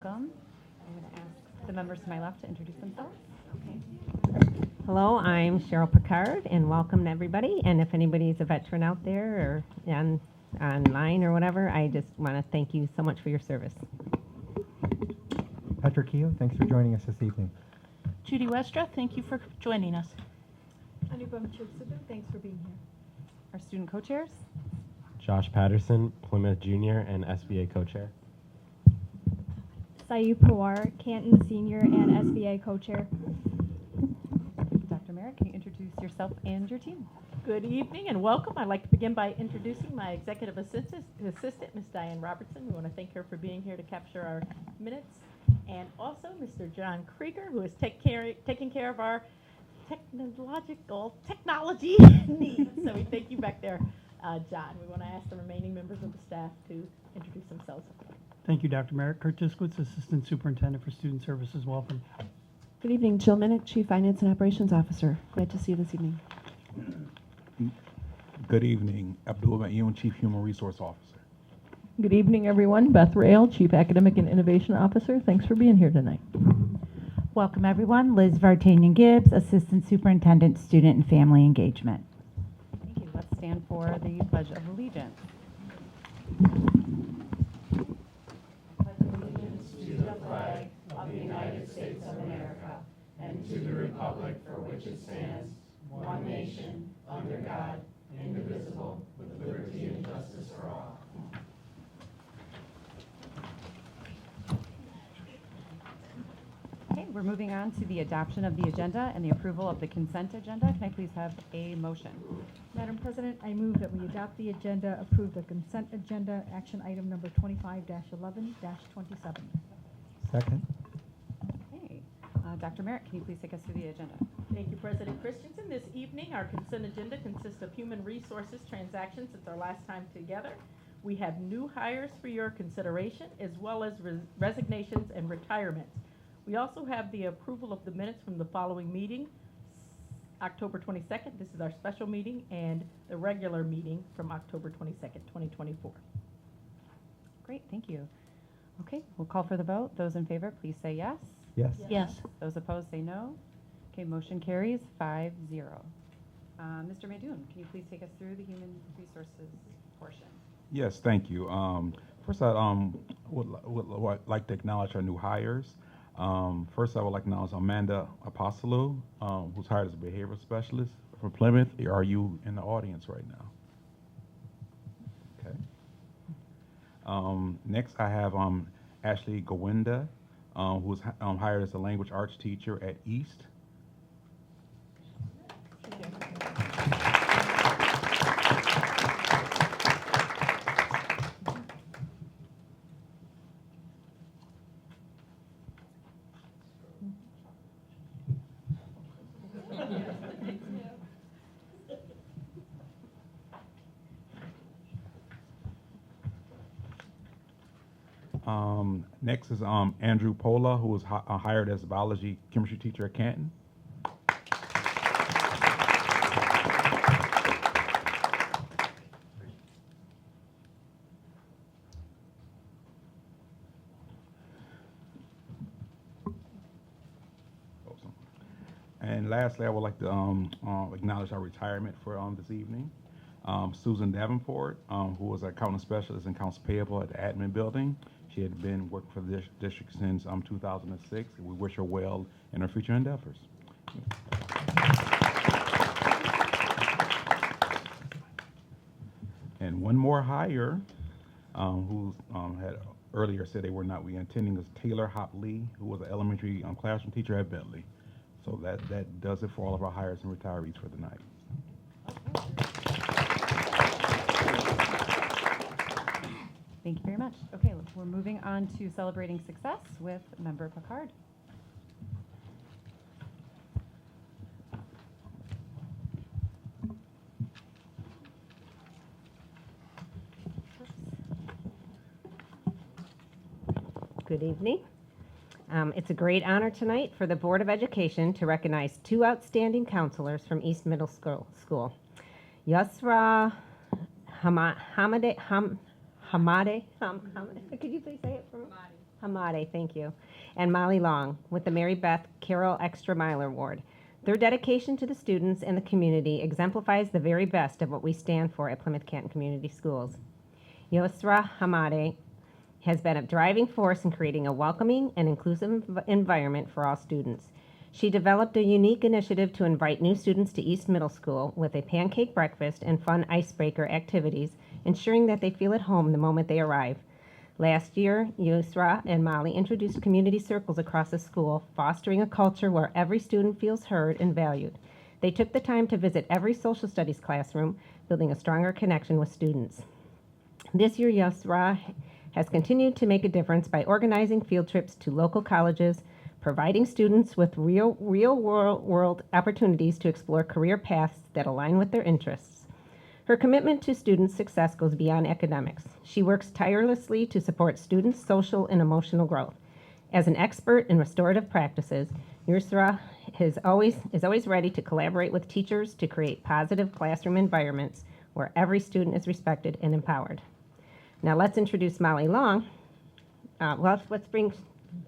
Welcome. I'm going to ask the members to my left to introduce themselves. Hello, I'm Cheryl Picard, and welcome to everybody. And if anybody's a veteran out there or online or whatever, I just want to thank you so much for your service. Patrick Keogh, thanks for joining us this evening. Judy Westra, thank you for joining us. Anupam Choksudu, thanks for being here. Our student co-chairs. Josh Patterson, Plymouth Junior and SBA co-chair. Sayu Pawar, Canton Senior and SBA co-chair. Dr. Merritt, can you introduce yourself and your team? Good evening and welcome. I'd like to begin by introducing my executive assistant, Ms. Diane Robertson. We want to thank her for being here to capture our minutes. And also Mr. John Krieger, who is taking care of our technology needs. So we thank you back there, John. We want to ask the remaining members of the staff to introduce themselves. Thank you, Dr. Merritt. Kurt Tiskowitz, Assistant Superintendent for Student Services. Welcome. Good evening, Jill Minnick, Chief Finance and Operations Officer. Glad to see you this evening. Good evening, Abdul Mayoon, Chief Human Resource Officer. Good evening, everyone. Beth Rail, Chief Academic and Innovation Officer. Thanks for being here tonight. Welcome, everyone. Liz Vartanian Gibbs, Assistant Superintendent, Student and Family Engagement. Thank you. Let's stand for the Pledge of Allegiance. To the flag of the United States of America and to the republic for which it stands, one nation, under God, indivisible, with liberty and justice for all. Okay, we're moving on to the adoption of the agenda and the approval of the consent agenda. Can I please have a motion? Madam President, I move that we adopt the agenda, approve the consent agenda, action item number 25-11-27. Second. Okay. Dr. Merritt, can you please take us through the agenda? Thank you, President Christensen. This evening, our consent agenda consists of human resources transactions since our last time together. We have new hires for your consideration, as well as resignations and retirements. We also have the approval of the minutes from the following meeting, October 22nd. This is our special meeting, and the regular meeting from October 22nd, 2024. Great, thank you. Okay, we'll call for the vote. Those in favor, please say yes. Yes. Yes. Those opposed, say no. Okay, motion carries 5-0. Mr. Maydoun, can you please take us through the human resources portion? Yes, thank you. First, I would like to acknowledge our new hires. First, I would like to acknowledge Amanda Apostolou, who's hired as a behavioral specialist from Plymouth. Are you in the audience right now? Okay. Next, I have Ashley Gowinda, who's hired as a language arts teacher at East. Next is Andrew Pola, who was hired as a biology chemistry teacher at Canton. And lastly, I would like to acknowledge our retirement for this evening. Susan Davenport, who was an accounting specialist and accounts payable at the admin building. She had been working for the district since 2006. We wish her well in her future endeavors. And one more hire, who had earlier said they were not re-attending, is Taylor Hop Lee, who was an elementary classroom teacher at Bentley. So that does it for all of our hires and retirees for the night. Thank you very much. Okay, we're moving on to celebrating success with Member Picard. Good evening. It's a great honor tonight for the Board of Education to recognize two outstanding counselors from East Middle School. Yusra Hamade, could you please say it for me? Hamade, thank you, and Molly Long with the Mary Beth Carroll Extra Miler Award. Their dedication to the students and the community exemplifies the very best of what we stand for at Plymouth Canton Community Schools. Yosra Hamade has been a driving force in creating a welcoming and inclusive environment for all students. She developed a unique initiative to invite new students to East Middle School with a pancake breakfast and fun icebreaker activities, ensuring that they feel at home the moment they arrive. Last year, Yusra and Molly introduced community circles across the school, fostering a culture where every student feels heard and valued. They took the time to visit every social studies classroom, building a stronger connection with students. This year, Yusra has continued to make a difference by organizing field trips to local colleges, providing students with real world opportunities to explore career paths that align with their interests. Her commitment to students' success goes beyond academics. She works tirelessly to support students' social and emotional growth. As an expert in restorative practices, Yusra is always ready to collaborate with teachers to create positive classroom environments where every student is respected and empowered. Now let's introduce Molly Long. Let's bring,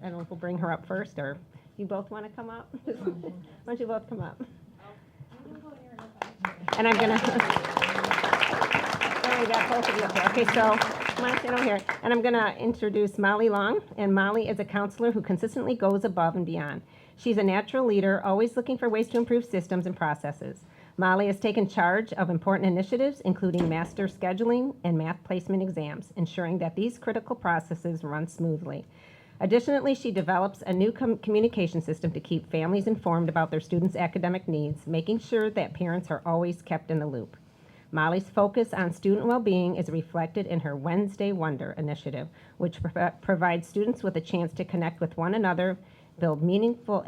I don't know if we'll bring her up first, or you both want to come up? Why don't you both come up? And I'm going to... We got both of you up there. Okay, so come on, stand over here. And I'm going to introduce Molly Long. And Molly is a counselor who consistently goes above and beyond. She's a natural leader, always looking for ways to improve systems and processes. Molly has taken charge of important initiatives, including master scheduling and math placement exams, ensuring that these critical processes run smoothly. Additionally, she develops a new communication system to keep families informed about their students' academic needs, making sure that parents are always kept in the loop. Molly's focus on student well-being is reflected in her Wednesday Wonder initiative, which provides students with a chance to connect with one another, build meaningful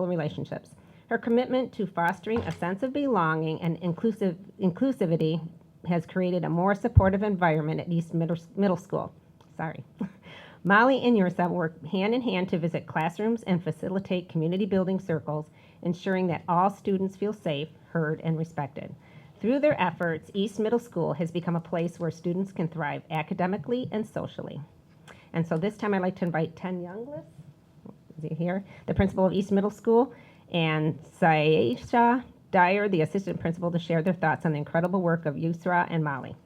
relationships. Her commitment to fostering a sense of belonging and inclusivity has created a more supportive environment at East Middle School. Sorry. Molly and Yursa work hand in hand to visit classrooms and facilitate community building circles, ensuring that all students feel safe, heard, and respected. Through their efforts, East Middle School has become a place where students can thrive academically and socially. And so this time I'd like to invite Ten Younglis, is he here? The principal of East Middle School, and Saisha Dyer, the assistant principal, to share their thoughts on the incredible work of Yusra and Molly.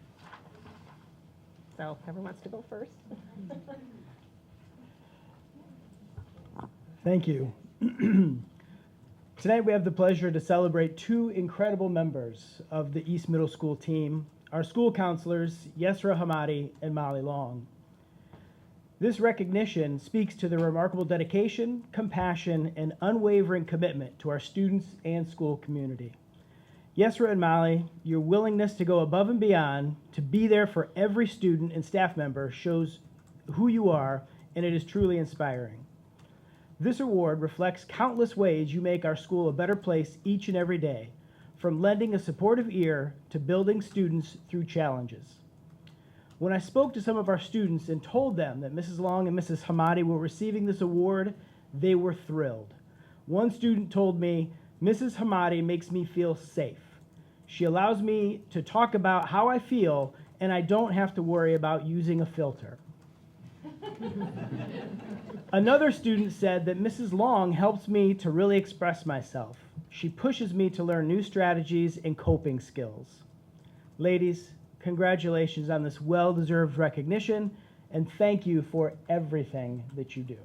So whoever wants to go first. Thank you. Tonight we have the pleasure to celebrate two incredible members of the East Middle School team, our school counselors, Yesra Hamadi and Molly Long. This recognition speaks to the remarkable dedication, compassion, and unwavering commitment to our students and school community. Yesra and Molly, your willingness to go above and beyond, to be there for every student and staff member shows who you are, and it is truly inspiring. This award reflects countless ways you make our school a better place each and every day, from lending a supportive ear to building students through challenges. When I spoke to some of our students and told them that Mrs. Long and Mrs. Hamadi were receiving this award, they were thrilled. One student told me, "Mrs. Hamadi makes me feel safe. She allows me to talk about how I feel, and I don't have to worry about using a filter." Another student said that Mrs. Long helps me to really express myself. She pushes me to learn new strategies and coping skills. Ladies, congratulations on this well-deserved recognition, and thank you for everything that you do.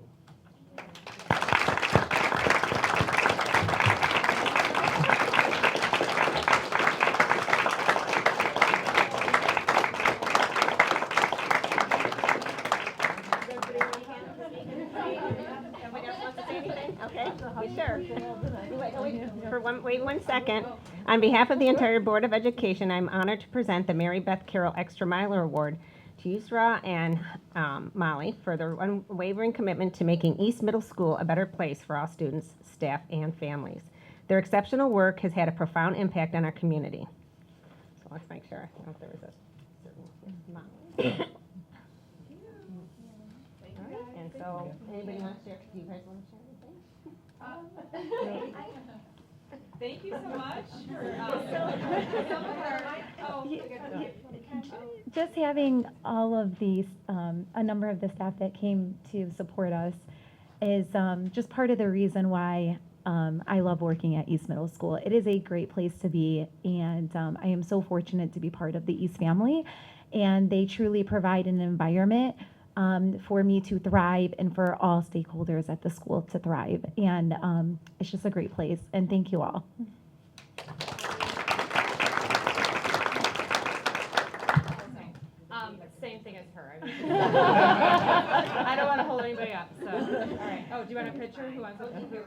Wait 1 second. On behalf of the entire Board of Education, I'm honored to present the Mary Beth Carroll Extra Miler Award to Yusra and Molly for their unwavering commitment to making East Middle School a better place for all students, staff, and families. Their exceptional work has had a profound impact on our community. So let's make sure. I don't know if there was a certain Molly. All right, and so anybody want to share? Do you guys want to share anything? Thank you so much for just having all of these, a number of the staff that came to support us is just part of the reason why I love working at East Middle School. It is a great place to be, and I am so fortunate to be part of the East family, and they truly provide an environment for me to thrive and for all stakeholders at the school to thrive. And it's just a great place, and thank you all. Same thing as her. I I don't want to hold anybody up, so. All right. Oh, do you want a picture? Who wants a picture?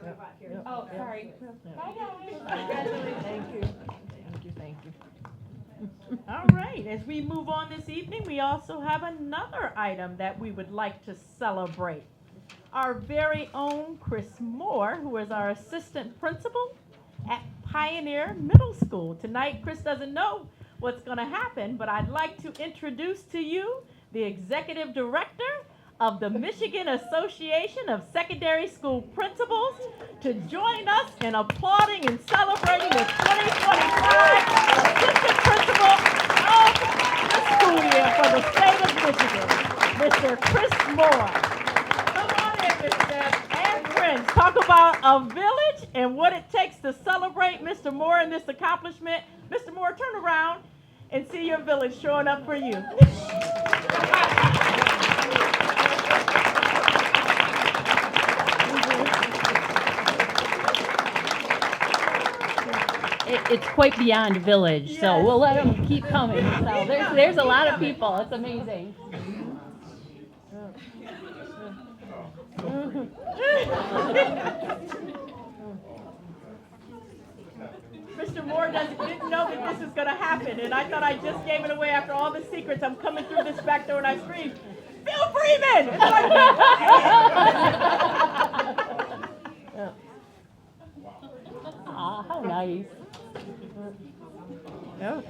Oh, sorry. Bye, guys. Congratulations. Thank you. Thank you. All right, as we move on this evening, we also have another item that we would like to celebrate. Our very own Chris Moore, who is our assistant principal at Pioneer Middle School. Tonight, Chris doesn't know what's going to happen, but I'd like to introduce to you the executive director of the Michigan Association of Secondary School Principals to join us in applauding and celebrating the 2025 assistant principal of the school year for the state of Michigan, Mr. Chris Moore. Come on in, Mr. and friends. Talk about a village and what it takes to celebrate Mr. Moore and this accomplishment. Mr. Moore, turn around and see your village showing up for you. It's quite beyond village, so we'll let them keep coming. So there's a lot of people. It's amazing. Mr. Moore didn't know that this was going to happen, and I thought I just gave it away after all the secrets. I'm coming through this back door and I scream, Phil Freeman! And like, how nice. oh.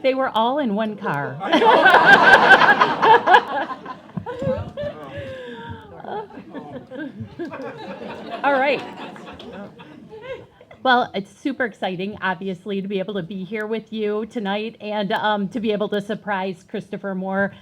They were all in one car. All right. Well, it's super exciting, obviously, to be able to be here with you tonight and to be able to surprise Christopher Moore.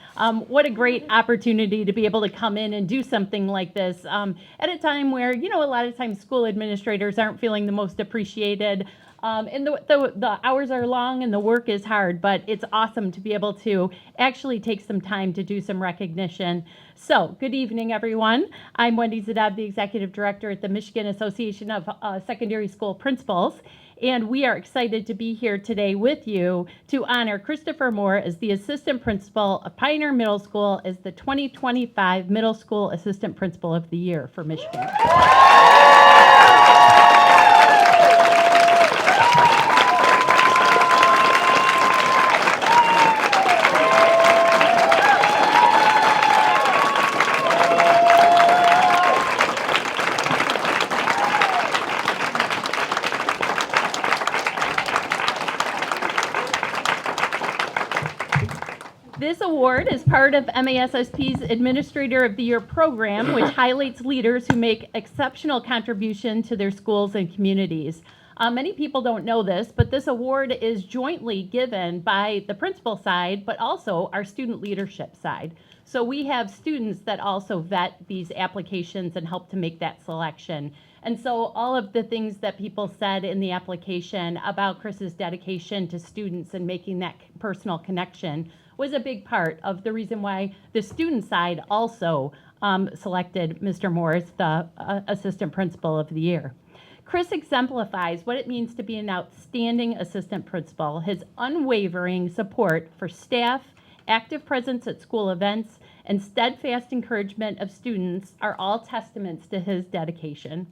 What a great opportunity to be able to come in and do something like this at a time where, you know, a lot of times school administrators aren't feeling the most appreciated. And the hours are long and the work is hard, but it's awesome to be able to actually take some time to do some recognition. So, good evening, everyone. I'm Wendy Zadab, the Executive Director at the Michigan Association of Secondary School Principals, and we are excited to be here today with you to honor Christopher Moore as the Assistant Principal of Pioneer Middle School as the 2025 Middle School Assistant Principal of the Year for Michigan. This award is part of MASSP's Administrator of the Year program, which highlights leaders who make exceptional contribution to their schools and communities. Many people don't know this, but this award is jointly given by the principal side, but also our student leadership side. So we have students that also vet these applications and help to make that selection. And so all of the things that people said in the application about Chris's dedication to students and making that personal connection was a big part of the reason why the student side also selected Mr. Moore as the Assistant Principal of the Year. Chris exemplifies what it means to be an outstanding assistant principal. His unwavering support for staff, active presence at school events, and steadfast encouragement of students are all testaments to his dedication.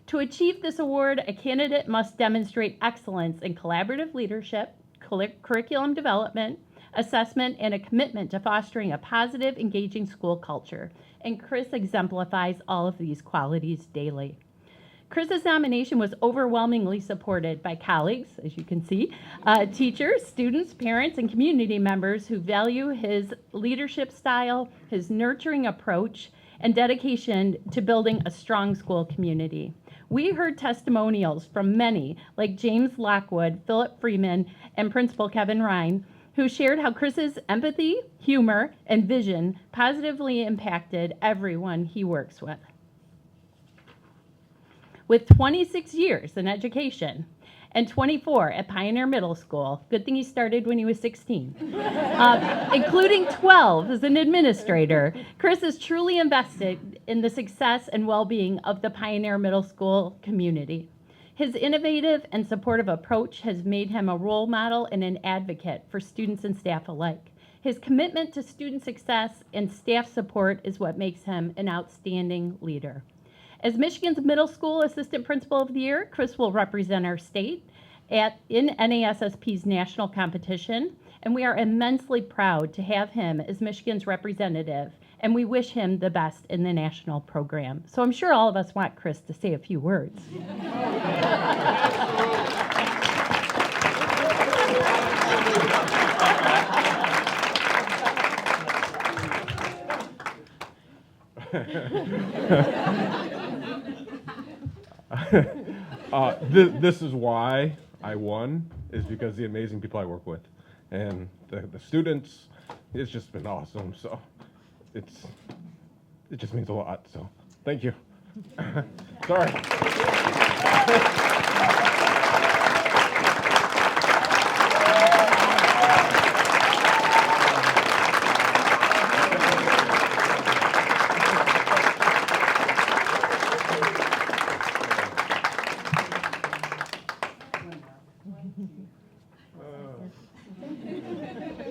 To achieve this award, a candidate must demonstrate excellence in collaborative leadership, curriculum development, assessment, and a commitment to fostering a positive, engaging school culture. And Chris exemplifies all of these qualities daily. Chris's nomination was overwhelmingly supported by colleagues, as you can see, teachers, students, parents, and community members who value his leadership style, his nurturing approach, and dedication to building a strong school community. We heard testimonials from many, like James Lockwood, Philip Freeman, and Principal Kevin Ryan, who shared how Chris's empathy, humor, and vision positively impacted everyone he works with. With 26 years in education and 24 at Pioneer Middle School, good thing he started when he was 16, including 12 as an administrator, Chris is truly invested in the success and well-being of the Pioneer Middle School community. His innovative and supportive approach has made him a role model and an advocate for students and staff alike. His commitment to student success and staff support is what makes him an outstanding leader. As Michigan's Middle School Assistant Principal of the Year, Chris will represent our state in NASSP's national competition, and we are immensely proud to have him as Michigan's representative, and we wish him the best in the national program. So I'm sure all of us want Chris to say a few words. This is why I won, is because the amazing people I work with. And the students, it's just been awesome. So it just means a lot. So thank you. Sorry.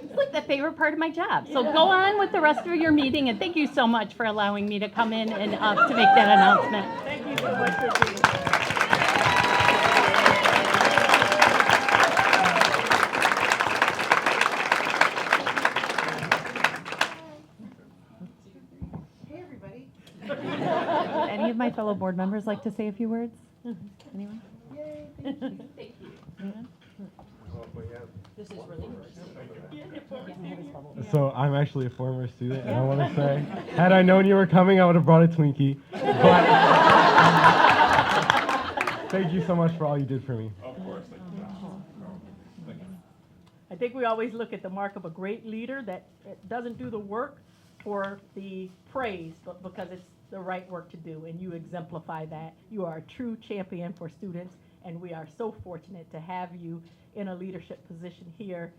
It's like the favorite part of my job. So go on with the rest of your meeting, and thank you so much for allowing me to come in and to make that announcement. Thank you so much for being here. Any of my fellow board members like to say a few words? Anyone? Yay, thank you. Thank you. Anyone? This is really So I'm actually a former student, and I want to say, had I known you were coming, I would have brought a Twinkie. But thank you so much for all you did for me. Of course. Thank you. I think we always look at the mark of a great leader that doesn't do the work for the praise, but because it's the right work to do, and you exemplify that. You are a true champion for students, and we are so fortunate to have you in a leadership position here,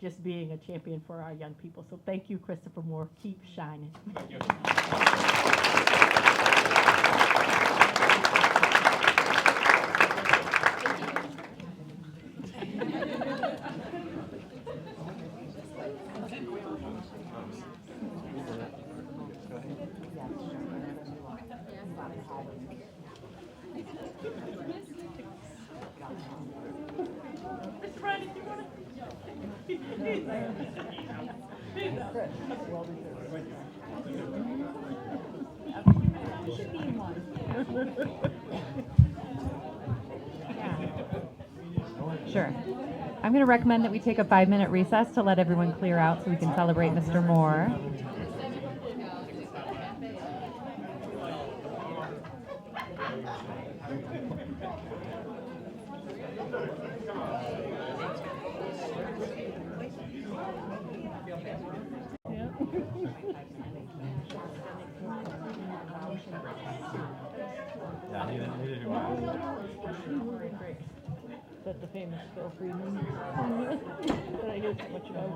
just being a champion for our young people. So thank you, Christopher Moore. Keep shining. Thank you. Mr. Ryan, if you want Sure. I'm going to recommend that we take a 5-minute recess to let everyone clear out so we can celebrate Mr. Moore. That the famous Phil Freeman. That I hear so much about.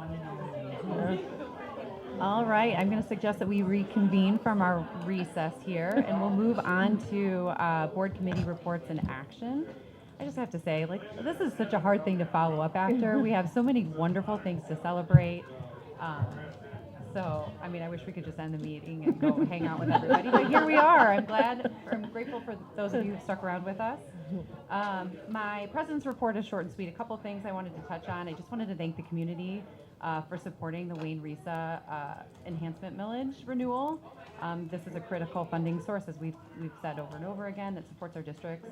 All right, I'm going to suggest that we reconvene from our recess here, and we'll move on to board committee reports and action. I just have to say, like, this is such a hard thing to follow up after. We have so many wonderful things to celebrate. So, I mean, I wish we could just end the meeting and go hang out with everybody, but here we are. I'm grateful for those of you who stuck around with us. My president's report is short and sweet. A couple things I wanted to touch on. I just wanted to thank the community for supporting the Wayne Risa enhancement millage renewal. This is a critical funding source, as we've said over and over again, that supports our district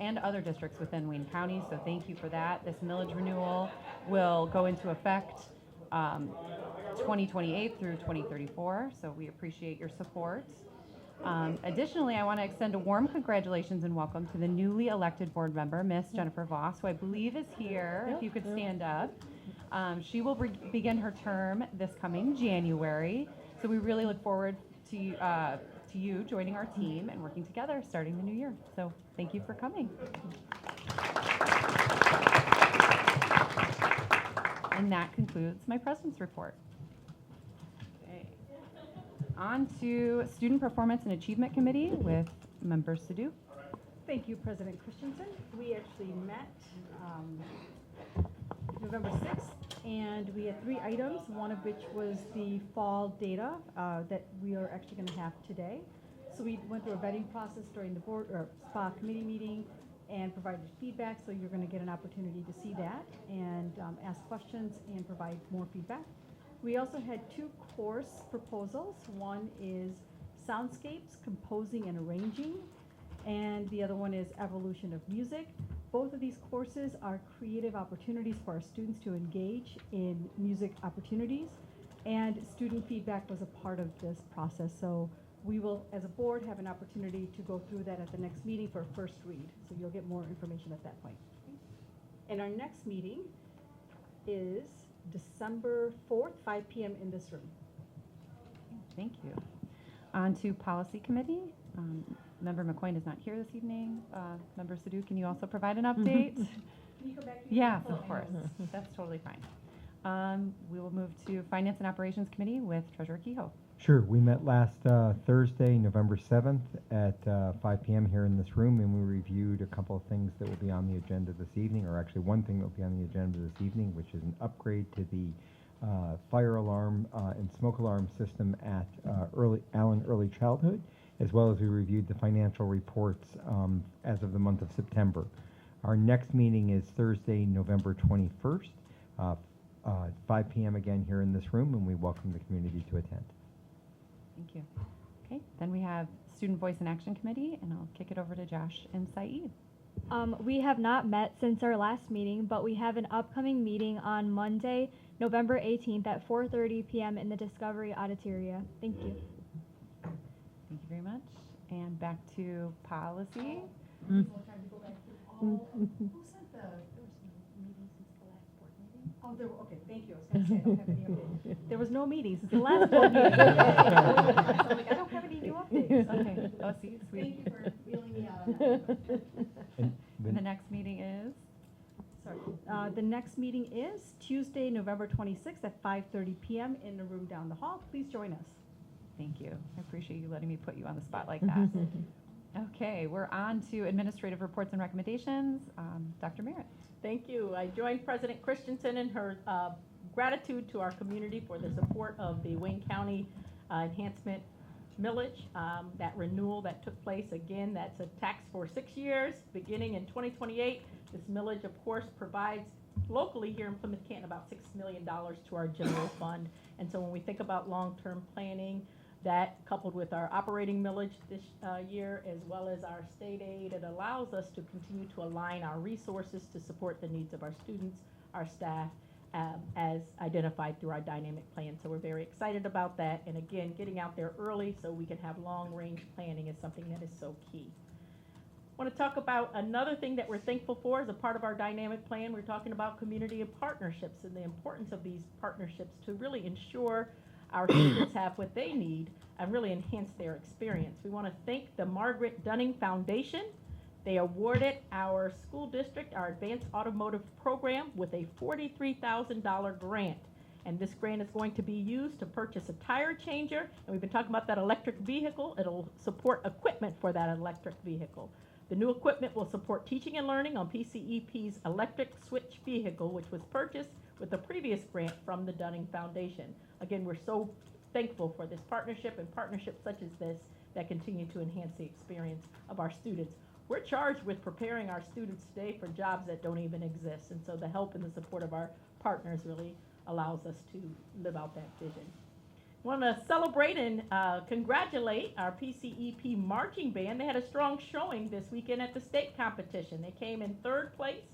and other districts within Wayne County. So thank you for that. This millage renewal will go into effect 2028 through 2034. So we appreciate your support. Additionally, I want to extend a warm congratulations and welcome to the newly elected board member, Miss Jennifer Voss, who I believe is here. If you could stand up. She will begin her term this coming January. So we really look forward to you joining our team and working together starting the new year. So thank you for coming. And that concludes my president's report. On to Student Performance and Achievement Committee with Member Sadoo. Thank you, President Christensen. We actually met November 6th, and we had 3 items, one of which was the fall data that we are actually going to have today. So we went through a vetting process during the board or SPA committee meeting and provided feedback, so you're going to get an opportunity to see that and ask questions and provide more feedback. We also had 2 course proposals. One is Soundscapes, Composing and Arranging, and the other one is Evolution of Music. Both of these courses are creative opportunities for our students to engage in music opportunities, and student feedback was a part of this process. So we will, as a board, have an opportunity to go through that at the next meeting for a first read. So you'll get more information at that point. And our next meeting is December 4th, 5 p.m. in this room. Thank you. On to Policy Committee. Member McCoy is not here this evening. Member Sadoo, can you also provide an update? Can you go back? Yes, of course. That's totally fine. We will move to Finance and Operations Committee with Treasurer Kehoe. Sure. We met last Thursday, November 7th at 5 p.m. here in this room, and we reviewed a couple of things that will be on the agenda this evening, or actually one thing that will be on the agenda this evening, which is an upgrade to the fire alarm and smoke alarm system at Allen Early Childhood, as well as we reviewed the financial reports as of the month of September. Our next meeting is Thursday, November 21st, 5 p.m. again here in this room, and we welcome the community to attend. Thank you. Okay, then we have Student Voice and Action Committee, and I'll kick it over to Josh and Saeed. We have not met since our last meeting, but we have an upcoming meeting on Monday, November 18th at 4:30 p.m. in the Discovery Auditoria. Thank you. Thank you very much. And back to policy. Who sent the meeting since the last board meeting? Oh, okay, thank you. I was going to say, I don't have any updates. There was no meeting since the last board meeting. So I'm like, I don't have any new updates. Okay. Oh, see, sweet. Thank you for feeling me out on that. And the next meeting is? Sorry. The next meeting is Tuesday, November 26th at 5:30 p.m. in the room down the hall. Please join us. Thank you. I appreciate you letting me put you on the spot like that. Okay, we're on to administrative reports and recommendations. Dr. Merritt. Thank you. I joined President Christensen in her gratitude to our community for the support of the Wayne County enhancement millage, that renewal that took place. Again, that's a tax for 6 years, beginning in 2028. This millage, of course, provides locally here in Plymouth Canton about $6 million to our general fund. And so when we think about long-term planning, that coupled with our operating millage this year, as well as our state aid, it allows us to continue to align our resources to support the needs of our students, our staff, as identified through our dynamic plan. So we're very excited about that. And again, getting out there early so we can have long-range planning is something that is so key. I want to talk about another thing that we're thankful for as a part of our dynamic plan. We're talking about community and partnerships and the importance of these partnerships to really ensure our students have what they need and really enhance their experience. We want to thank the Margaret Dunning Foundation. They awarded our school district, our advanced automotive program, with a $43,000 grant. And this grant is going to be used to purchase a tire changer. And we've been talking about that electric vehicle. It'll support equipment for that electric vehicle. The new equipment will support teaching and learning on PCEP's electric switch vehicle, which was purchased with the previous grant from the Dunning Foundation. Again, we're so thankful for this partnership and partnerships such as this that continue to enhance the experience of our students. we're charged with preparing our students today for jobs that don't even exist. And so the help and the support of our partners really allows us to live out that vision. Want to celebrate and congratulate our PCEP marching band. They had a strong showing this weekend at the state competition. They came in 3rd place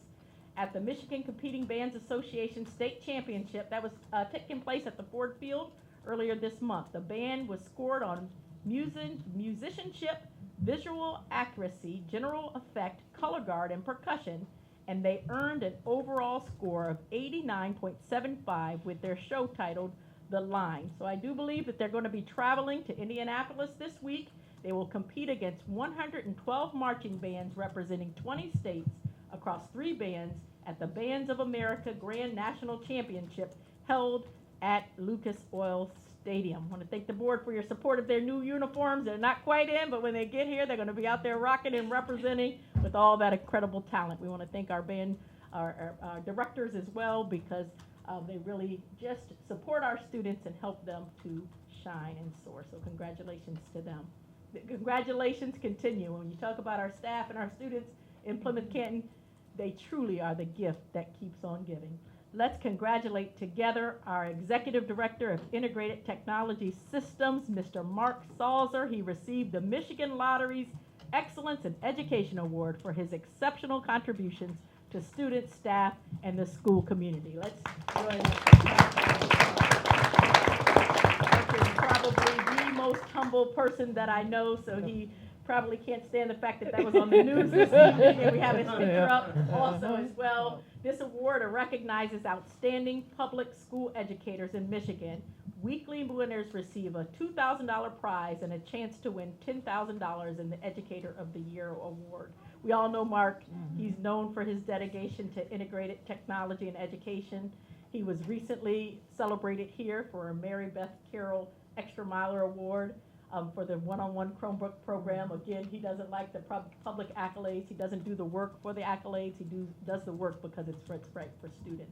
at the Michigan Competing Bands Association State Championship. That was taking place at the Ford Field earlier this month. The band was scored on musicianship, visual accuracy, general effect, color guard, and percussion, and they earned an overall score of 89.75 with their show titled The Line. So I do believe that they're going to be traveling to Indianapolis this week. They will compete against 112 marching bands representing 20 states across 3 bands at the Bands of America Grand National Championship held at Lucas Oil Stadium. I want to thank the board for your support of their new uniforms. They're not quite in, but when they get here, they're going to be out there rocking and representing with all that incredible talent. We want to thank our band, our directors as well, because they really just support our students and help them to shine and soar. So congratulations to them. The congratulations continue. When you talk about our staff and our students in Plymouth Canton, they truly are the gift that keeps on giving. Let's congratulate together our Executive Director of Integrated Technology Systems, Mr. Mark Salzer. He received the Michigan Lottery's Excellence in Education Award for his exceptional contributions to students, staff, and the school community. Let's join Mark is probably the most humble person that I know, so he probably can't stand the fact that that was on the news this evening, and we have his picture up also as well. This award recognizes outstanding public school educators in Michigan. Weekly winners receive a $2,000 prize and a chance to win $10,000 in the Educator of the Year award. We all know Mark. He's known for his dedication to integrated technology and education. He was recently celebrated here for a Mary Beth Carroll Extra Miler Award. For the one-on-one Chromebook program. Again, he doesn't like the public accolades. He doesn't do the work for the accolades. He does the work because it's right for students.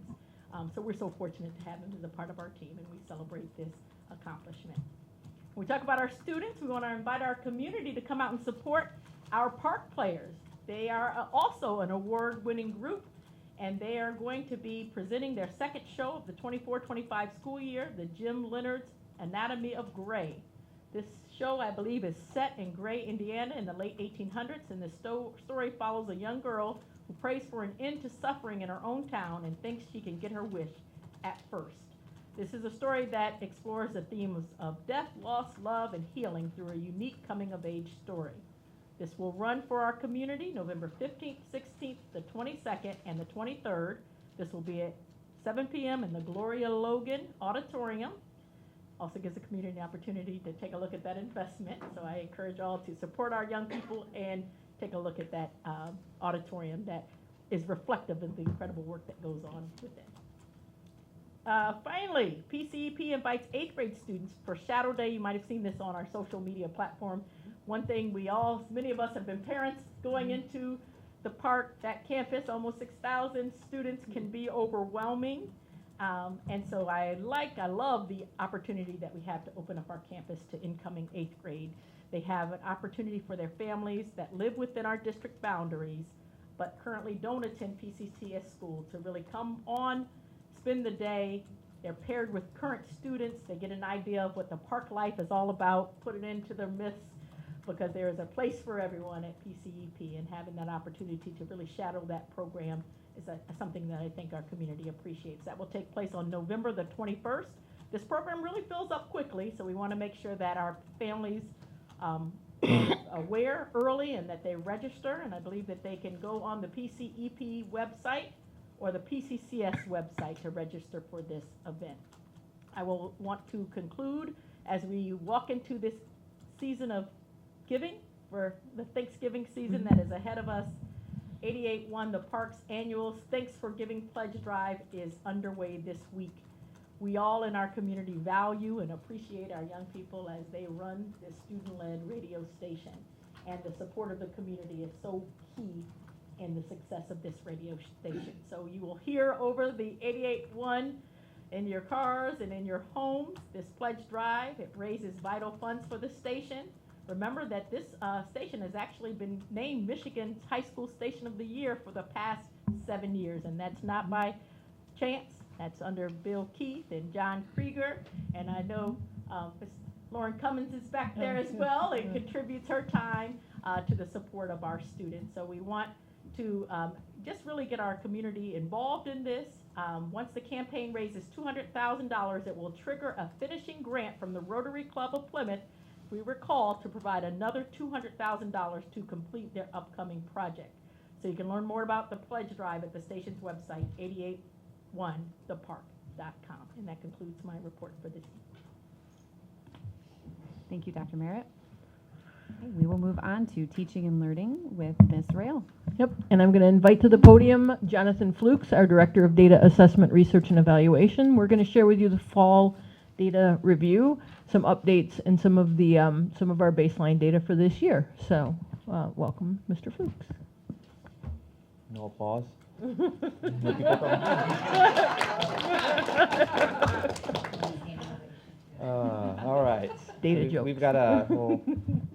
So we're so fortunate to have him as a part of our team, and we celebrate this accomplishment. When we talk about our students, we want to invite our community to come out and support our park players. They are also an award-winning group, and they are going to be presenting their second show of the 24-25 school year, the Jim Leonard's Anatomy of Gray. This show, I believe, is set in Gray, Indiana in the late 1800s, and the story follows a young girl who prays for an end to suffering in her own town and thinks she can get her wish at first. This is a story that explores the themes of death, loss, love, and healing through a unique coming-of-age story. This will run for our community November 15th, 16th, the 22nd, and the 23rd. This will be at 7 p.m. in the Gloria Logan Auditorium. Also gives the community an opportunity to take a look at that investment. So I encourage all to support our young people and take a look at that auditorium that is reflective of the incredible work that goes on within. Finally, PCEP invites 8th grade students for Shadow Day. You might have seen this on our social media platform. One thing many of us have been parents going into the park, that campus, almost 6,000 students can be overwhelming. And so I love the opportunity that we have to open up our campus to incoming 8th grade. They have an opportunity for their families that live within our district boundaries, but currently don't attend P-CCS school to really come on, spend the day. They're paired with current students. They get an idea of what the park life is all about, put it into their myths, because there is a place for everyone at PCEP, and having that opportunity to really shadow that program is something that I think our community appreciates. That will take place on November the 21st. This program really fills up quickly, so we want to make sure that our families are aware early and that they register, and I believe that they can go on the PCEP website or the P-CCS website to register for this event. I will want to conclude as we walk into this season of giving, for the Thanksgiving season that is ahead of us. 88-1, the park's annual Thanks for Giving Pledge Drive is underway this week. We all in our community value and appreciate our young people as they run this student-led radio station. And the support of the community is so key in the success of this radio station. So you will hear over the 88.1 in your cars and in your homes this pledge drive. It raises vital funds for the station. Remember that this station has actually been named Michigan's High School Station of the Year for the past 7 years, and that's not by chance. That's under Bill Keith and John Krieger, and I know Miss Lauren Cummins is back there as well and contributes her time to the support of our students. So we want to just really get our community involved in this. Once the campaign raises $200,000, it will trigger a finishing grant from the Rotary Club of Plymouth, we recall, to provide another $200,000 to complete their upcoming project. So you can learn more about the pledge drive at the station's website, 881thepark.com. And that concludes my report for this evening. Thank you, Dr. Merritt. Okay, we will move on to teaching and learning with Ms. Rail. Yep, and I'm going to invite to the podium Jonathan Flukes, our Director of Data Assessment, Research, and Evaluation. We're going to share with you the fall data review, some updates, and some of our baseline data for this year. So, welcome, Mr. Flukes. No applause. All right. Data jokes. We've got a little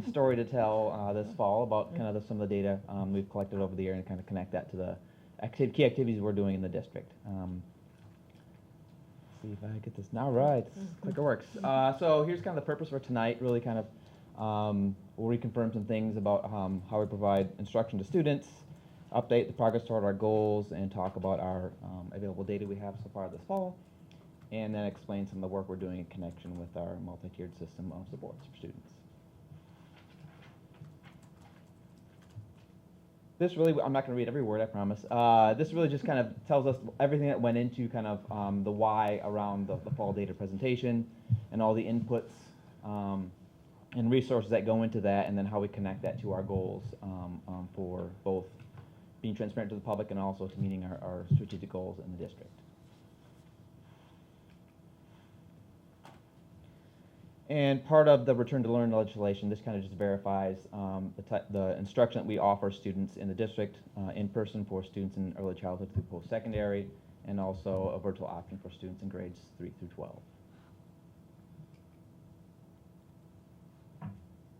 story to tell this fall about kind of some of the data we've collected over the year and kind of connect that to the key activities we're doing in the district. See if I get this. All right, clicker works. So here's kind of the purpose for tonight. Really kind of we'll reconfirm some things about how we provide instruction to students, update the progress toward our goals, and talk about our available data we have so far this fall, and then explain some of the work we're doing in connection with our multi-tiered system of supports for students. This really, I'm not going to read every word, I promise. This really just kind of tells us everything that went into kind of the why around the fall data presentation and all the inputs and resources that go into that, and then how we connect that to our goals for both being transparent to the public and also to meeting our strategic goals in the district. And part of the return to learn legislation, this kind of just verifies the instruction that we offer students in the district in person for students in early childhood through post-secondary, and also a virtual option for students in grades 3 through 12.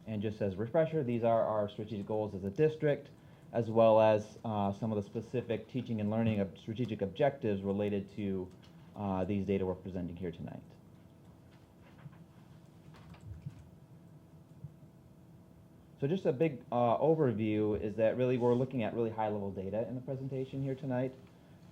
And just as a refresher, these are our strategic goals as a district, as well as some of the specific teaching and learning strategic objectives related to these data we're presenting here tonight. So just a big overview is that really we're looking at really high-level data in the presentation here tonight,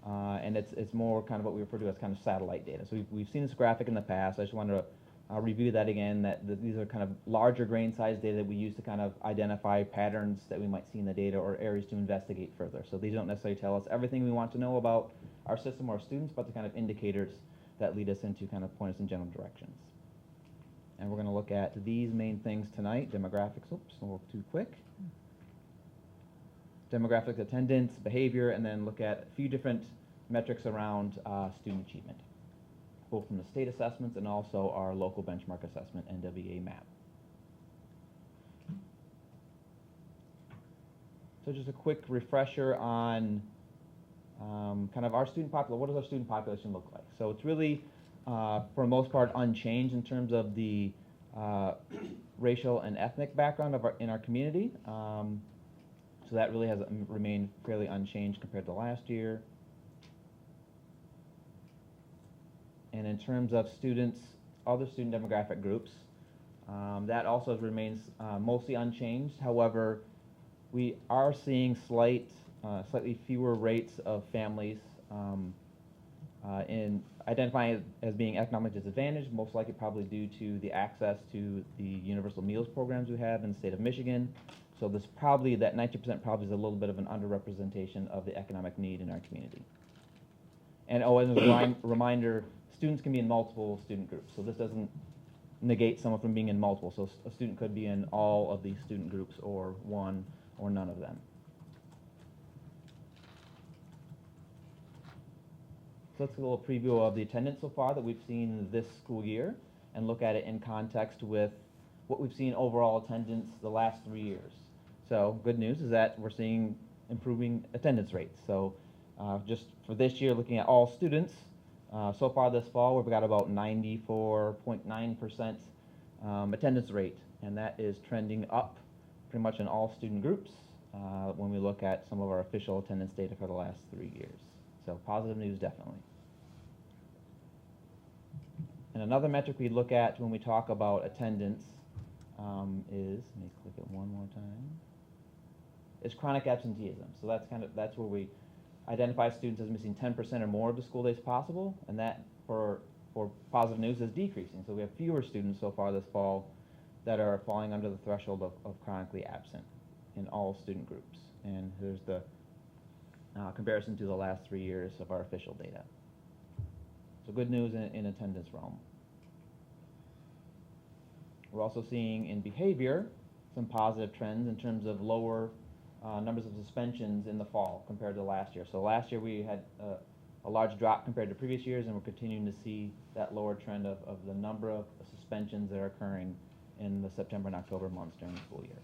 and it's more kind of what we refer to as kind of satellite data. So we've seen this graphic in the past. I just wanted to review that again, that these are kind of larger grain size data that we use to kind of identify patterns that we might see in the data or areas to investigate further. So these don't necessarily tell us everything we want to know about our system or our students, but the kind of indicators that lead us into kind of point us in general directions. And we're going to look at these main things tonight. Demographics, oops, a little too quick. Demographic, attendance, behavior, and then look at a few different metrics around student achievement, both from the state assessments and also our local benchmark assessment, NWA map. So just a quick refresher on kind of our student population. What does our student population look like? So it's really for the most part unchanged in terms of the racial and ethnic background in our community. So that really has remained fairly unchanged compared to last year. And in terms of students, other student demographic groups, that also remains mostly unchanged. However, we are seeing slightly fewer rates of families in identifying as being economically disadvantaged, most likely probably due to the access to the universal meals programs we have in the state of Michigan. So this probably, that 90% probably is a little bit of an underrepresentation of the economic need in our community. And as a reminder, students can be in multiple student groups, so this doesn't negate someone from being in multiple. So a student could be in all of these student groups or one or none of them. So let's get a little preview of the attendance so far that we've seen this school year and look at it in context with what we've seen overall attendance the last 3 years. So good news is that we're seeing improving attendance rates. So just for this year, looking at all students, so far this fall, we've got about 94.9% attendance rate. and that is trending up pretty much in all student groups when we look at some of our official attendance data for the last 3 years. So positive news, definitely. And another metric we look at when we talk about attendance is, let me click it one more time, is chronic absenteeism. So that's where we identify students as missing 10% or more of the school days possible, and that for positive news is decreasing. So we have fewer students so far this fall that are falling under the threshold of chronically absent in all student groups. And here's the comparison to the last 3 years of our official data. So good news in attendance realm. We're also seeing in behavior some positive trends in terms of lower numbers of suspensions in the fall compared to last year. So last year we had a large drop compared to previous years, and we're continuing to see that lower trend of the number of suspensions that are occurring in the September and October months during the school year.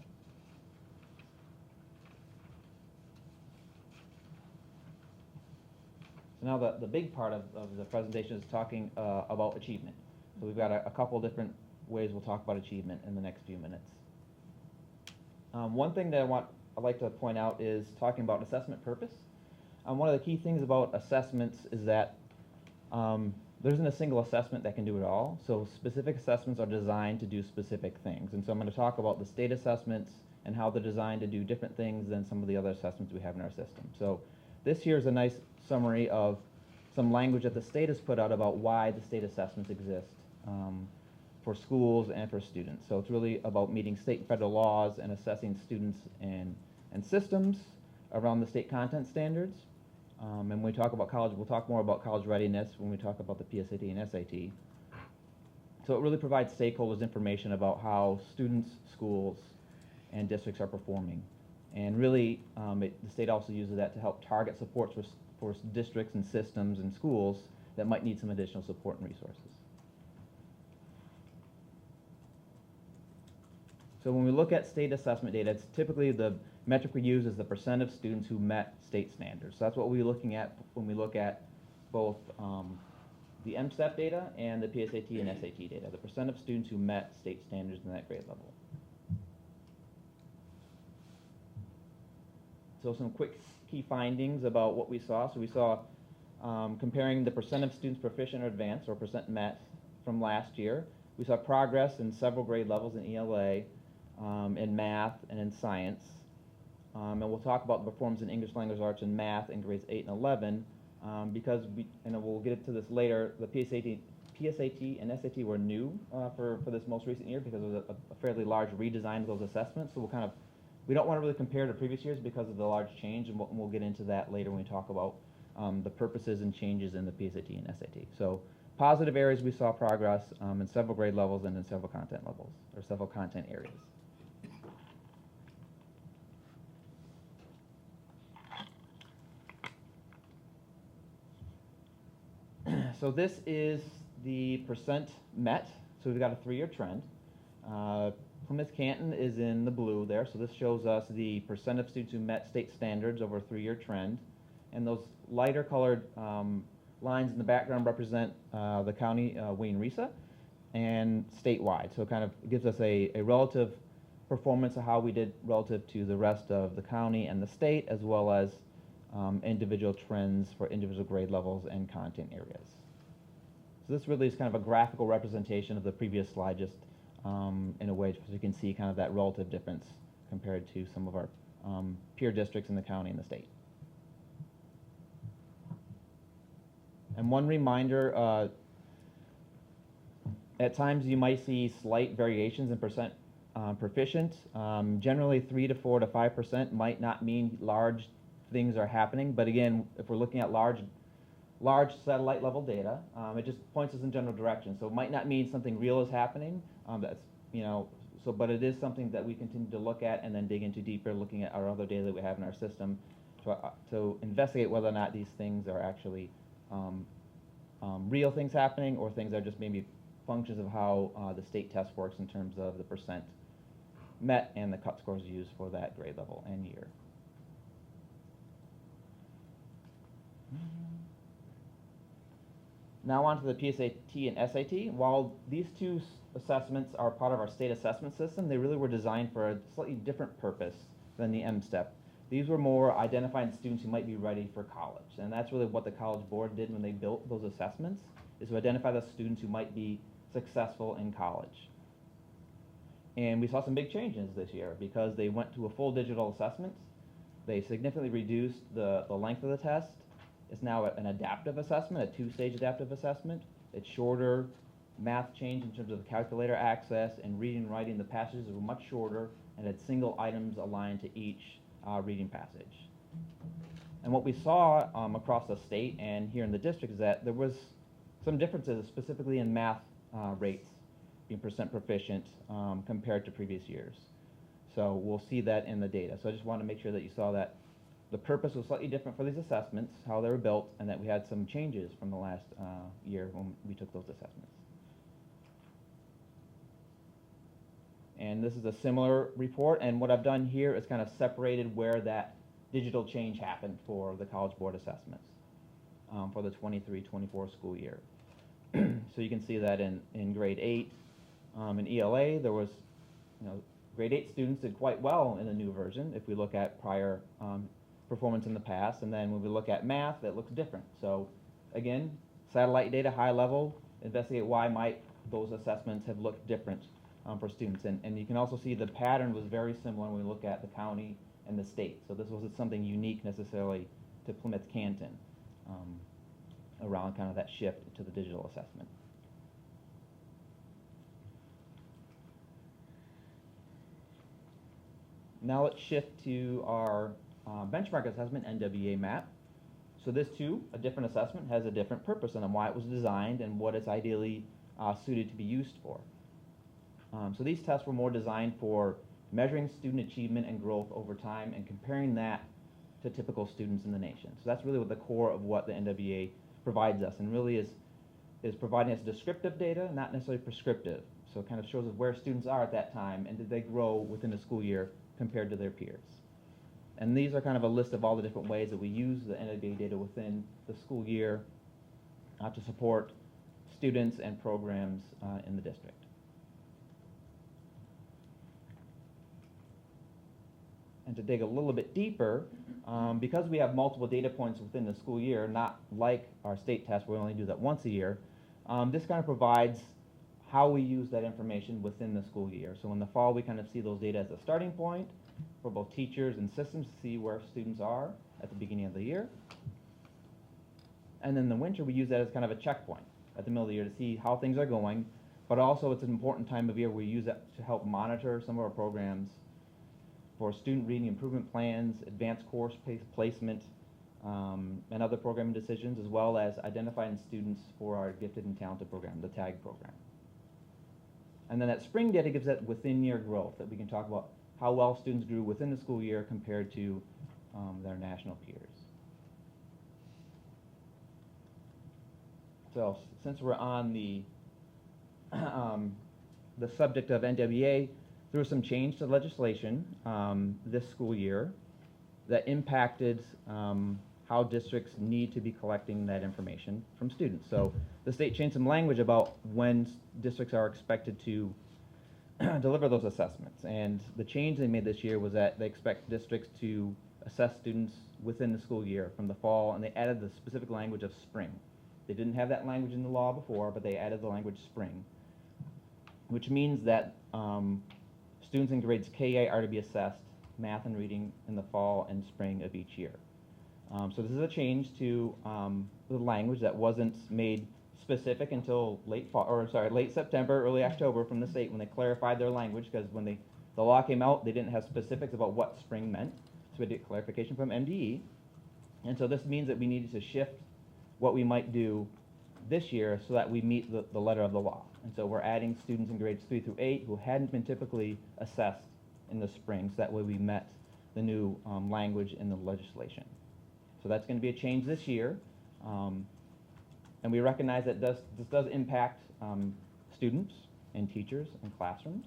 So now the big part of the presentation is talking about achievement. So we've got a couple different ways we'll talk about achievement in the next few minutes. One thing that I'd like to point out is talking about assessment purpose. One of the key things about assessments is that there isn't a single assessment that can do it all. So specific assessments are designed to do specific things. And so I'm going to talk about the state assessments and how they're designed to do different things than some of the other assessments we have in our system. So this here is a nice summary of some language that the state has put out about why the state assessments exist for schools and for students. So it's really about meeting state and federal laws and assessing students and systems around the state content standards. And when we talk about college, we'll talk more about college readiness when we talk about the PSAT and SAT. So it really provides stakeholders information about how students, schools, and districts are performing. And really, the state also uses that to help target supports for districts and systems and schools that might need some additional support and resources. So when we look at state assessment data, it's typically the metric we use is the percent of students who met state standards. So that's what we're looking at when we look at both the MSTEP data and the PSAT and SAT data, the percent of students who met state standards in that grade level. So some quick key findings about what we saw. So we saw comparing the percent of students proficient or advanced, or percent met, from last year. We saw progress in several grade levels in ELA, in math, and in science. And we'll talk about the performance in English language arts and math in grades 8 and 11 because and we'll get into this later, the PSAT and SAT were new for this most recent year because of a fairly large redesign of those assessments. So we don't want to really compare to previous years because of the large change, and we'll get into that later when we talk about the purposes and changes in the PSAT and SAT. So positive areas, we saw progress in several grade levels and in several content levels, or several content areas. So this is the percent met. So we've got a 3-year trend. Plymouth-Canton is in the blue there. So this shows us the percent of students who met state standards over a 3-year trend. And those lighter colored lines in the background represent the county, Wayne-Risa, and statewide. So it kind of gives us a relative performance of how we did relative to the rest of the county and the state, as well as individual trends for individual grade levels and content areas. So this really is kind of a graphical representation of the previous slide, just in a way so you can see kind of that relative difference compared to some of our peer districts in the county and the state. And one reminder, at times you might see slight variations in percent proficient. Generally 3 to 4 to 5% might not mean large things are happening, but again, if we're looking at large satellite level data, it just points us in general direction. So it might not mean something real is happening. But it is something that we continue to look at and then dig into deeper, looking at our other data that we have in our system to investigate whether or not these things are actually real things happening, or things that are just maybe functions of how the state test works in terms of the percent met and the cut scores used for that grade level and year. Now on to the PSAT and SAT. While these two assessments are part of our state assessment system, they really were designed for a slightly different purpose than the M-STEP. These were more identifying students who might be ready for college. And that's really what the College Board did when they built those assessments, is to identify the students who might be successful in college. And we saw some big changes this year because they went to a full digital assessment. They significantly reduced the length of the test. It's now an adaptive assessment, a two-stage adaptive assessment. It's shorter. Math changed in terms of calculator access, and reading and writing, the passages were much shorter and had single items aligned to each reading passage. And what we saw across the state and here in the district is that there was some differences, specifically in math rates being percent proficient compared to previous years. So we'll see that in the data. So I just want to make sure that you saw that the purpose was slightly different for these assessments, how they were built, and that we had some changes from the last year when we took those assessments. And this is a similar report, and what I've done here is kind of separated where that digital change happened for the College Board assessments for the 23-24 school year. So you can see that in grade 8, in ELA, there was, grade 8 students did quite well in the new version if we look at prior performance in the past, and then when we look at math, it looks different. So again, satellite data, high level, investigate why might those assessments have looked different for students. And you can also see the pattern was very similar when we look at the county and the state. So this wasn't something unique necessarily to Plymouth Canton around kind of that shift to the digital assessment. Now let's shift to our benchmark assessment, NWA map. So this too, a different assessment, has a different purpose on why it was designed and what it's ideally suited to be used for. So these tests were more designed for measuring student achievement and growth over time and comparing that to typical students in the nation. So that's really what the core of what the NWA provides us, and really is providing us descriptive data, not necessarily prescriptive. So it kind of shows us where students are at that time and did they grow within the school year compared to their peers. And these are kind of a list of all the different ways that we use the NWA data within the school year to support students and programs in the district. And to dig a little bit deeper, because we have multiple data points within the school year, not like our state test where we only do that once a year, this kind of provides how we use that information within the school year. So in the fall, we kind of see those data as a starting point for both teachers and systems to see where students are at the beginning of the year. And then in the winter, we use that as kind of a checkpoint at the middle of the year to see how things are going, but also it's an important time of year we use that to help monitor some of our programs for student reading improvement plans, advanced course placement, and other programming decisions, as well as identifying students for our gifted and talented program, the TAG program. And then that spring data gives that within-year growth that we can talk about how well students grew within the school year compared to their national peers. So since we're on the subject of NWA, there was some change to legislation this school year that impacted how districts need to be collecting that information from students. So the state changed some language about when districts are expected to deliver those assessments. And the change they made this year was that they expect districts to assess students within the school year from the fall, and they added the specific language of spring. They didn't have that language in the law before, but they added the language spring, which means that students in grades K-8 are to be assessed math and reading in the fall and spring of each year. So this is a change to the language that wasn't made specific until late September, early October from the state when they clarified their language, because when the law came out, they didn't have specifics about what spring meant. So we did clarification from MDE. And so this means that we needed to shift what we might do this year so that we meet the letter of the law. And so we're adding students in grades 3 through 8 who hadn't been typically assessed in the spring, so that way we met the new language in the legislation. So that's going to be a change this year. And we recognize that this does impact students and teachers and classrooms.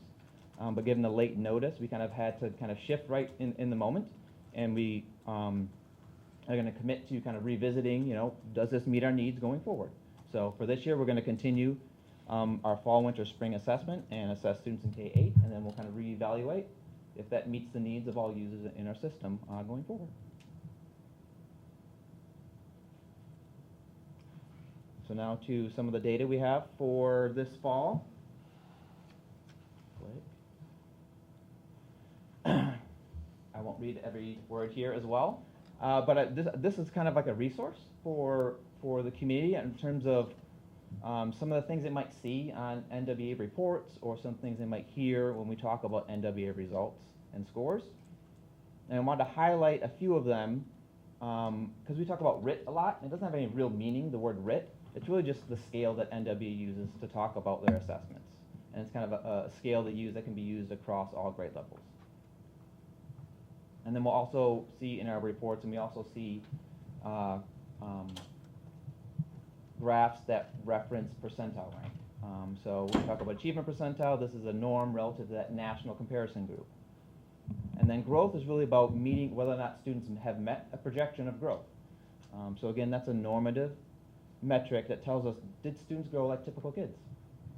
But given the late notice, we kind of had to kind of shift right in the moment. And we are going to commit to kind of revisiting, does this meet our needs going forward? So for this year, we're going to continue our fall, winter, spring assessment and assess students in K-8, and then we'll kind of reevaluate if that meets the needs of all users in our system going forward. So now to some of the data we have for this fall. I won't read every word here as well, but this is kind of like a resource for the community in terms of some of the things they might see on NWA reports or some things they might hear when we talk about NWA results and scores. And I wanted to highlight a few of them because we talk about RIT a lot. And it doesn't have any real meaning, the word RIT. It's really just the scale that NWA uses to talk about their assessments. And it's kind of a scale that can be used across all grade levels. And then we'll also see in our reports, and we also see graphs that reference percentile rank. So when we talk about achievement percentile, this is a norm relative to that national comparison group. And then growth is really about meeting whether or not students have met a projection of growth. So again, that's a normative metric that tells us, did students grow like typical kids?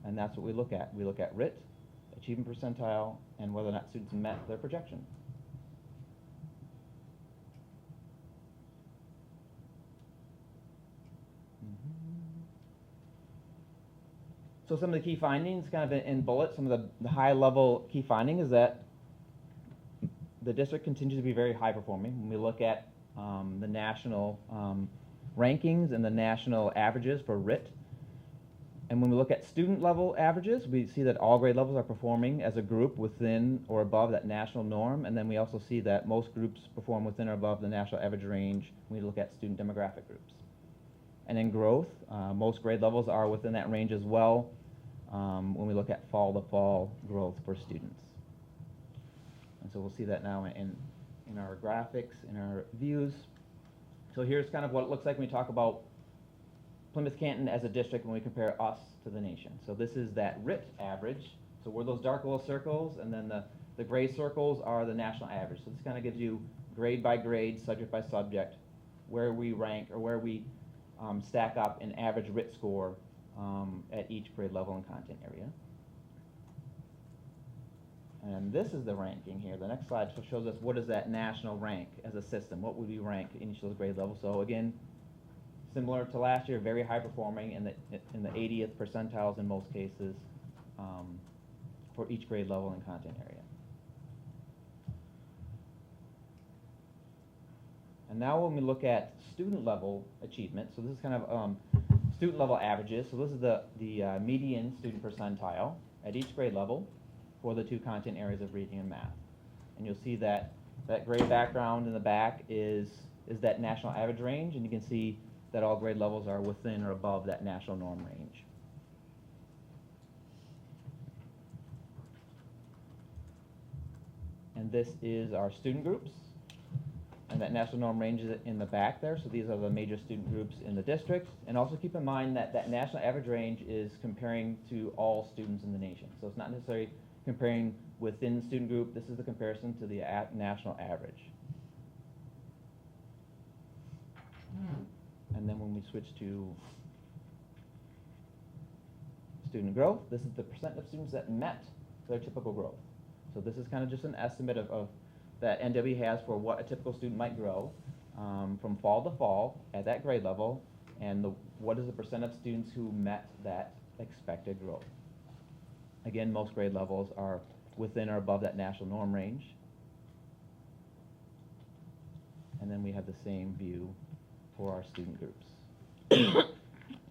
And that's what we look at. We look at RIT, achievement percentile, and whether or not students met their projection. So some of the key findings, kind of in bullets, some of the high-level key finding is that the district continues to be very high-performing. When we look at the national rankings and the national averages for RIT, and when we look at student-level averages, we see that all grade levels are performing as a group within or above that national norm, and then we also see that most groups perform within or above the national average range when we look at student demographic groups. And in growth, most grade levels are within that range as well when we look at fall-to-fall growth for students. And so we'll see that now in our graphics, in our views. So here's kind of what it looks like when we talk about Plymouth Canton as a district when we compare us to the nation. So this is that RIT average. So we're those dark little circles, and then the gray circles are the national average. So this kind of gives you grade by grade, subject by subject, where we rank or where we stack up an average RIT score at each grade level and content area. And this is the ranking here. The next slide shows us what is that national rank as a system. What would we rank in each of those grade levels? So again, similar to last year, very high performing in the 80th percentiles in most cases for each grade level and content area. And now when we look at student level achievement, so this is kind of student level averages. So this is the median student percentile at each grade level for the two content areas of reading and math. And you'll see that gray background in the back is that national average range, and you can see that all grade levels are within or above that national norm range. And this is our student groups. And that national norm range is in the back there, so these are the major student groups in the district. And also keep in mind that that national average range is comparing to all students in the nation. So it's not necessarily comparing within the student group. This is the comparison to the national average. And then when we switch to student growth, this is the percent of students that met their typical growth. So this is kind of just an estimate of that NW has for what a typical student might grow from fall to fall at that grade level, and what is the percent of students who met that expected growth. Again, most grade levels are within or above that national norm range. And then we have the same view for our student groups. And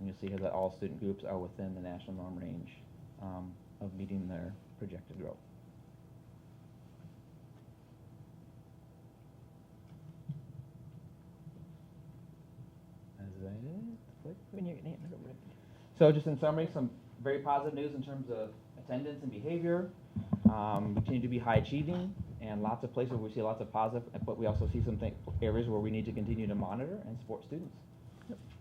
you'll see here that all student groups are within the national norm range of meeting their projected growth. When you're going to hand it over. So just in summary, some very positive news in terms of attendance and behavior. We continue to be high achieving, and lots of places where we see lots of positive, but we also see some areas where we need to continue to monitor and support students.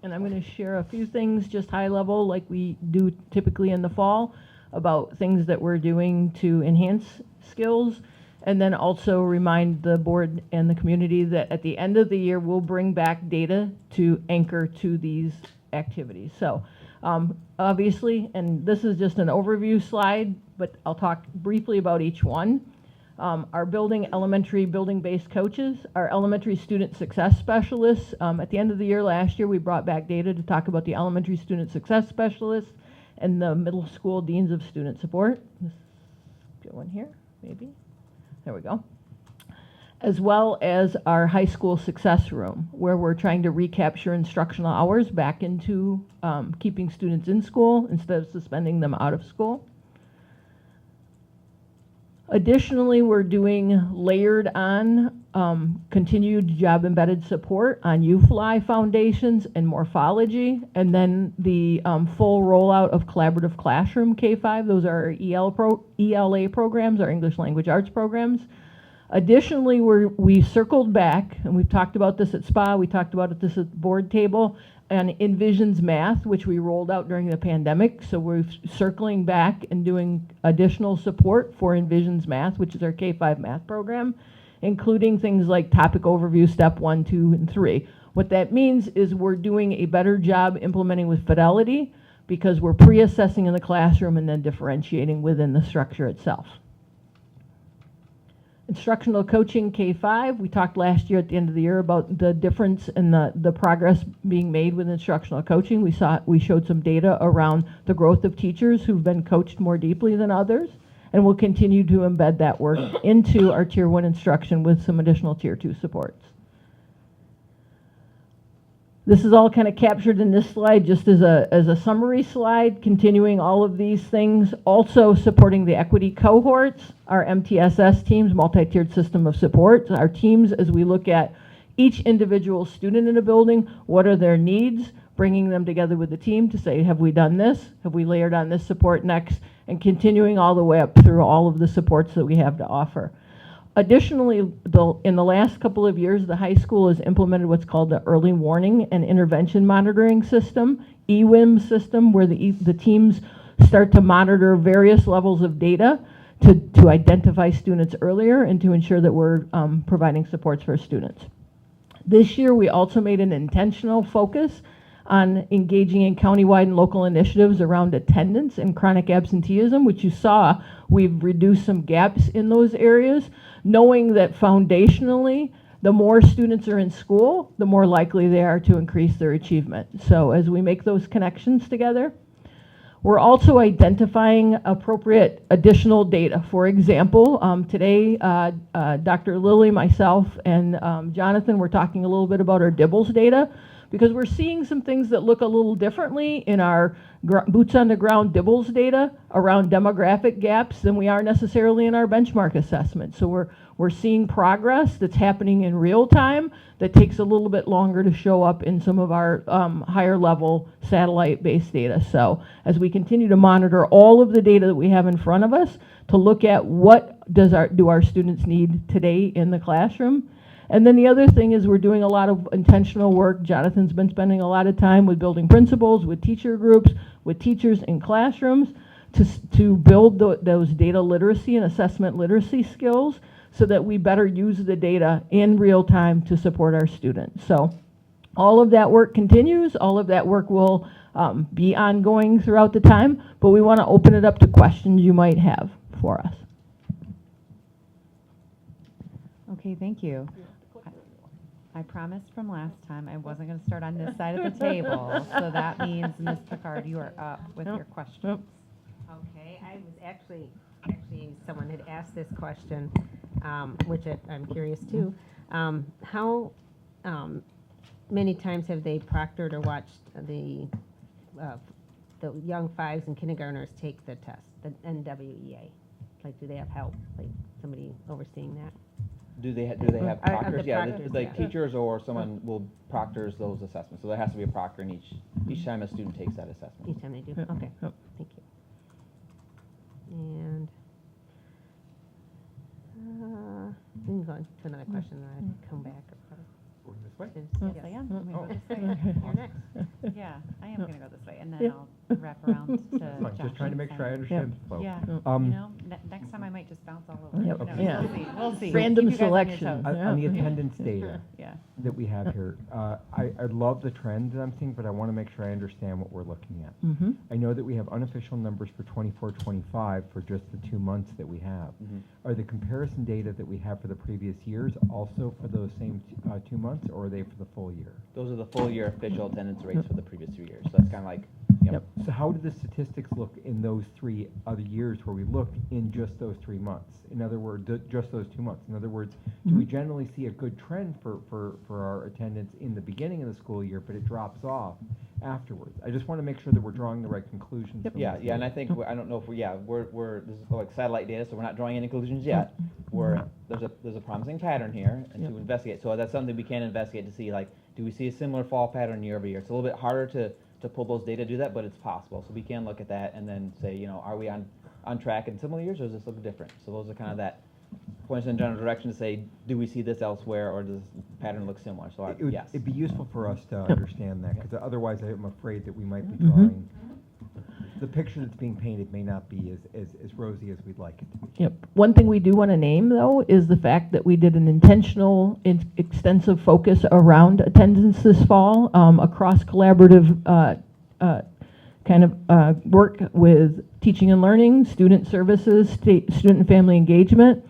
And I'm going to share a few things just high level like we do typically in the fall about things that we're doing to enhance skills, and then also remind the board and the community that at the end of the year we'll bring back data to anchor to these activities. So Obviously, and this is just an overview slide, but I'll talk briefly about each one. Our elementary building-based coaches, our elementary student success specialists. At the end of the year last year, we brought back data to talk about the elementary student success specialists and the middle school deans of student support. Let's get one here, maybe. There we go. As well as our high school success room, where we're trying to recapture instructional hours back into keeping students in school instead of suspending them out of school. Additionally, we're doing layered on continued job embedded support on UFLI foundations and morphology, and then the full rollout of collaborative classroom K-5. Those are our ELA programs, our English language arts programs. Additionally, we circled back, and we've talked about this at SPA, we talked about this at the board table, and Envisions Math, which we rolled out during the pandemic. So we're circling back and doing additional support for Envisions Math, which is our K-5 math program, including things like topic overview, step 1, 2, and 3. What that means is we're doing a better job implementing with fidelity because we're pre-assessing in the classroom and then differentiating within the structure itself. Instructional coaching K-5, we talked last year at the end of the year about the difference in the progress being made with instructional coaching. We showed some data around the growth of teachers who've been coached more deeply than others, and we'll continue to embed that work into our Tier 1 instruction with some additional Tier 2 supports. This is all kind of captured in this slide just as a summary slide, continuing all of these things, also supporting the equity cohorts, our MTSS teams, multi-tiered system of support. Our teams, as we look at each individual student in a building, what are their needs, bringing them together with the team to say, have we done this? Have we layered on this support next? And continuing all the way up through all of the supports that we have to offer. Additionally, in the last couple of years, the high school has implemented what's called the Early Warning and Intervention Monitoring System, EWIM system, where the teams start to monitor various levels of data to identify students earlier and to ensure that we're providing supports for students. This year, we also made an intentional focus on engaging in countywide and local initiatives around attendance and chronic absenteeism, which you saw, we've reduced some gaps in those areas, knowing that foundationally, the more students are in school, the more likely they are to increase their achievement. So as we make those connections together, we're also identifying appropriate additional data. For example, today, Dr. Lilly, myself, and Jonathan were talking a little bit about our DIBELS data, because we're seeing some things that look a little differently in our boots on the ground DIBELS data around demographic gaps than we are necessarily in our benchmark assessment. So we're seeing progress that's happening in real time that takes a little bit longer to show up in some of our higher level satellite-based data. So as we continue to monitor all of the data that we have in front of us to look at what do our students need today in the classroom. And then the other thing is we're doing a lot of intentional work. Jonathan's been spending a lot of time with building principals, with teacher groups, with teachers in classrooms to build those data literacy and assessment literacy skills so that we better use the data in real time to support our students. So all of that work continues. All of that work will be ongoing throughout the time, but we want to open it up to questions you might have for us. Okay, thank you. I promised from last time I wasn't going to start on this side of the table, so that means, Ms. Picard, you are up with your questions. Okay, I was actually someone had asked this question, which I'm curious too. How many times have they proctored or watched the young fives and kindergartners take the test, the NWEA? Like, do they have help, like somebody overseeing that? Do they have proctors? The Yeah, proctors, like yeah. teachers or someone will proctors those assessments. So there has to be a proctor in each time a student takes that assessment. Each time they do? Okay, thank you. And we can go on to another question and I'll come back. This way? Yes, I am. I'm gonna go this way. You're next. Yeah, I am going to go this way, and then I'll wrap around to Fine, just trying to Josh's make sure I side. understand the flow. Yeah, Um, you know, next time I might just bounce all over. Yep. Who knows? Yeah. We'll see, we'll see. Random Keep you guys on your selection. toes. On the attendance data Yeah. that we have here, I love the trend that I'm seeing, but I want to make sure I understand what we're looking at. Mm-hmm. I know that we have unofficial numbers for 24-25 for just the 2 months that we have. Are the comparison data that we have for the previous years also for those same 2 months, or are they for the full year? Those are the full year official attendance rates for the previous 2 years. So that's kind of like, yep. So how do the statistics look in those 3 other years where we looked in just those 3 months? In other words, just those 2 months. In other words, do we generally see a good trend for our attendance in the beginning of the school year, but it drops off afterwards? I just want to make sure that we're drawing the right conclusions. From Yeah, this yeah, and data. I think, I don't know if we're, this is like satellite data, so we're not drawing any conclusions yet. There's a promising pattern here and to investigate. So that's something we can investigate to see, like, do we see a similar fall pattern year over year? It's a little bit harder to pull those data to do that, but it's possible. So we can look at that and then say, you know, are we on track in similar years, or does this look different? So those are kind of that points in general direction to say, do we see this elsewhere, or does this pattern look similar? So yes. It'd be useful for us to understand that, because otherwise I'm afraid that we might be Mhm. drawing, the picture that's being painted may not be as rosy as we'd like it to be. Yep. One thing we do want to name, though, is the fact that we did an intentional, extensive focus around attendance this fall, across collaborative work with teaching and learning, student services, student and family engagement.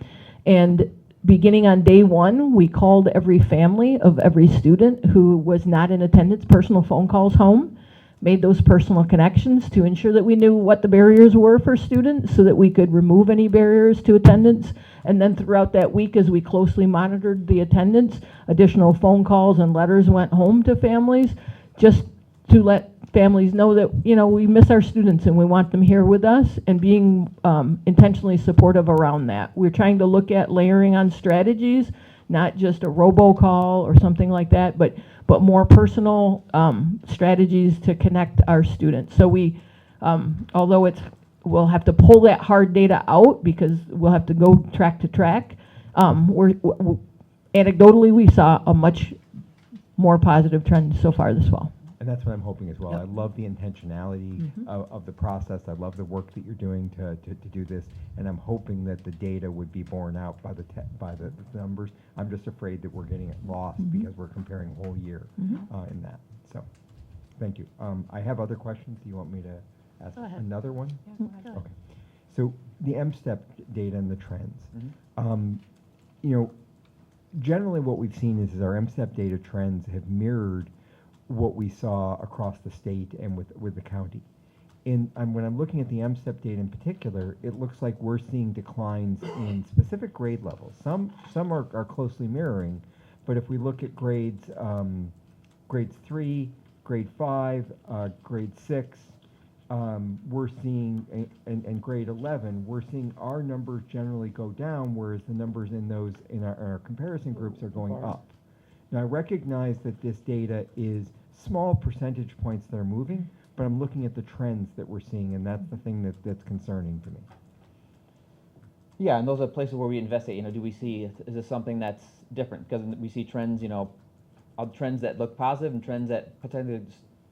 And beginning on day 1, we called every family of every student who was not in attendance, personal phone calls home, made those personal connections to ensure that we knew what the barriers were for students so that we could remove any barriers to attendance. And then throughout that week, as we closely monitored the attendance, additional phone calls and letters went home to families just to let families know that, you know, we miss our students and we want them here with us, and being intentionally supportive around that. We're trying to look at layering on strategies, not just a robocall or something like that, but more personal strategies to connect our students. So we, although we'll have to pull that hard data out because we'll have to go track to track, anecdotally we saw a much more positive trend so far this fall. And that's what I'm hoping as well. Yep. I love the intentionality of the process. I love the work that you're doing to do this, and I'm hoping that the data would be borne out by the numbers. I'm just afraid that we're getting it lost because we're comparing whole year in that. So, thank you. I have other questions. Do you want me to ask another one? Yeah, go ahead. Okay. So the MSTEP data and the trends. You know, generally what we've seen is our MSTEP data trends have mirrored what we saw across the state and with the county. When I'm looking at the MSTEP data in particular, it looks like we're seeing declines in specific grade levels. Some are closely mirroring, but if we look at grades 3, grade 5, grade 6, we're seeing, and grade 11, we're seeing our numbers generally go down, whereas the numbers in our comparison groups are going up. Now, I recognize that this data is small percentage points that are moving, but I'm looking at the trends that we're seeing, and that's the thing that's concerning to me. Yeah, and those are places where we investigate. You know, do we see, is this something that's different? Because we see trends, you know, trends that look positive and trends that potentially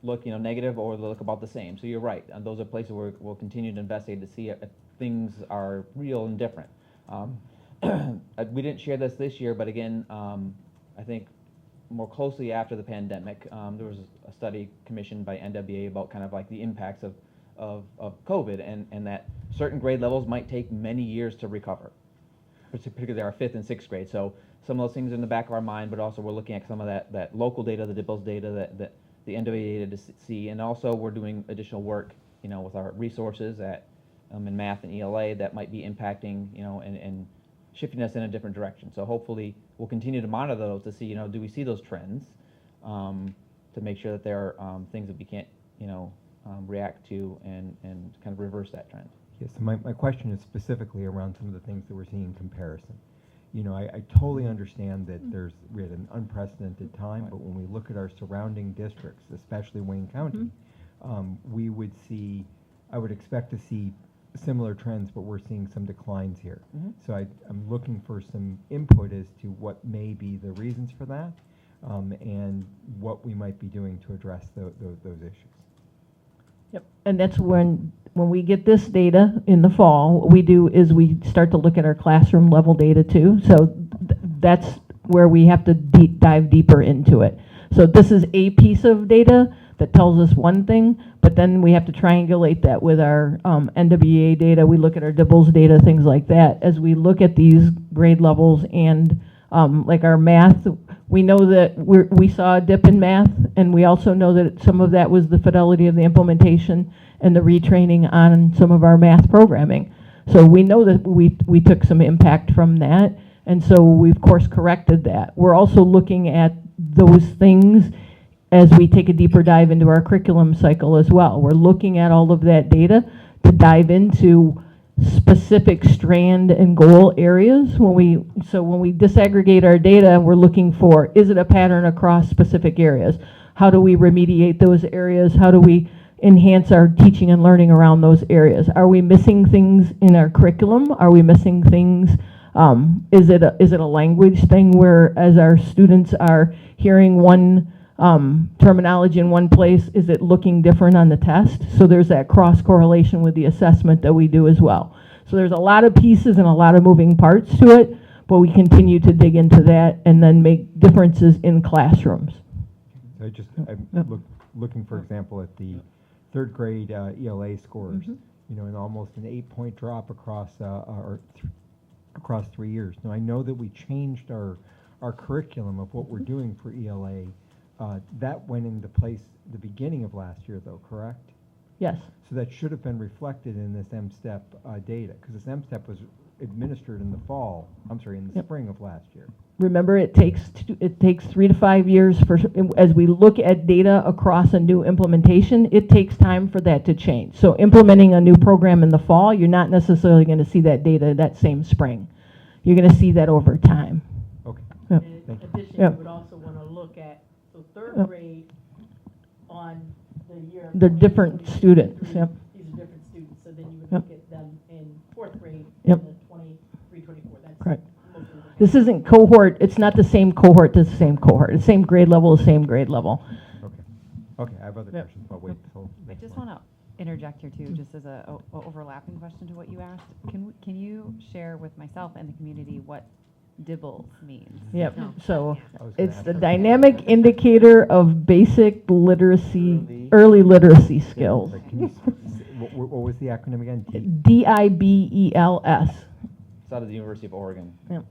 look, you know, negative, or they look about the same. So you're right, and those are places where we'll continue to investigate to see if things are real and different. We didn't share this year, but again, I think more closely after the pandemic, there was a study commissioned by NWA about kind of like the impacts of COVID, and that certain grade levels might take many years to recover, particularly our 5th and 6th grade. So some of those things are in the back of our mind, but also we're looking at some of that local data, the DIPLS data, that the NWA data to see, and also we're doing additional work, you know, with our resources in math and ELA that might be impacting, you know, and shifting us in a different direction. So hopefully we'll continue to monitor those to see, you know, do we see those trends, to make sure that there are things that we can't, you know, react to and kind of reverse that trend. Yes, so my question is specifically around some of the things that we're seeing in comparison. You know, I totally understand that we had an unprecedented time, but when we look at our surrounding districts, especially Wayne County, I would expect to see similar trends, but we're seeing some declines here. So I'm looking for some input as to what may be the reasons for that, and what we might be doing to address those issues. Yep. And that's when we get this data in the fall, what we do is we start to look at our classroom level data too. So that's where we have to dive deeper into it. So this is a piece of data that tells us one thing, but then we have to triangulate that with our NWEA data. We look at our DIBELS data, things like that. As we look at these grade levels and like our math, we know that we saw a dip in math, and we also know that some of that was the fidelity of the implementation and the retraining on some of our math programming. So we know that we took some impact from that, and so we've course corrected that. We're also looking at those things as we take a deeper dive into our curriculum cycle as well. We're looking at all of that data to dive into specific strand and goal areas. When we disaggregate our data, we're looking for, is it a pattern across specific areas? How do we remediate those areas? How do we enhance our teaching and learning around those areas? Are we missing things in our curriculum? Are we missing things? Is it a language thing where as our students are hearing one terminology in one place, is it looking different on the test? So there's that cross correlation with the assessment that we do as well. So there's a lot of pieces and a lot of moving parts to it, but we continue to dig into that and then make differences in classrooms. So I'm looking, for example, at the third grade ELA scores, you know, and almost an 8-point drop across across 3 years. Now I know that we changed our curriculum of what we're doing for ELA. That went into place the beginning of last year, though, correct? Yes. So that should have been reflected in this M-STEP data, because this M-STEP was administered in the fall, I'm sorry, in the spring of last year. Remember, it takes 3 to 5 years as we look at data across a new implementation, it takes time for that to change. So implementing a new program in the fall, you're not necessarily going to see that data that same spring. You're going to see that over time. Okay. Yep. In addition, Yep. you would also want to look at, so third grade on the year. They're different students, yep. These are different students, so then you would Yep. look at them in fourth grade, Yep. in the 23, 24. That's Correct. mostly what This isn't cohort, it's not the same cohort as the same cohort. It's same grade level, same grade level. Okay. Okay, I have other questions, but wait till. I just want to interject here too, just as a overlapping question to what you asked. Can you share with myself and the community what DIBELS means? Yep, No. so gonna it's ask the that. dynamic indicator of basic literacy, early literacy skills. Like, can you what was the acronym again? DIBELS. It's out of the University of Oregon. Yep.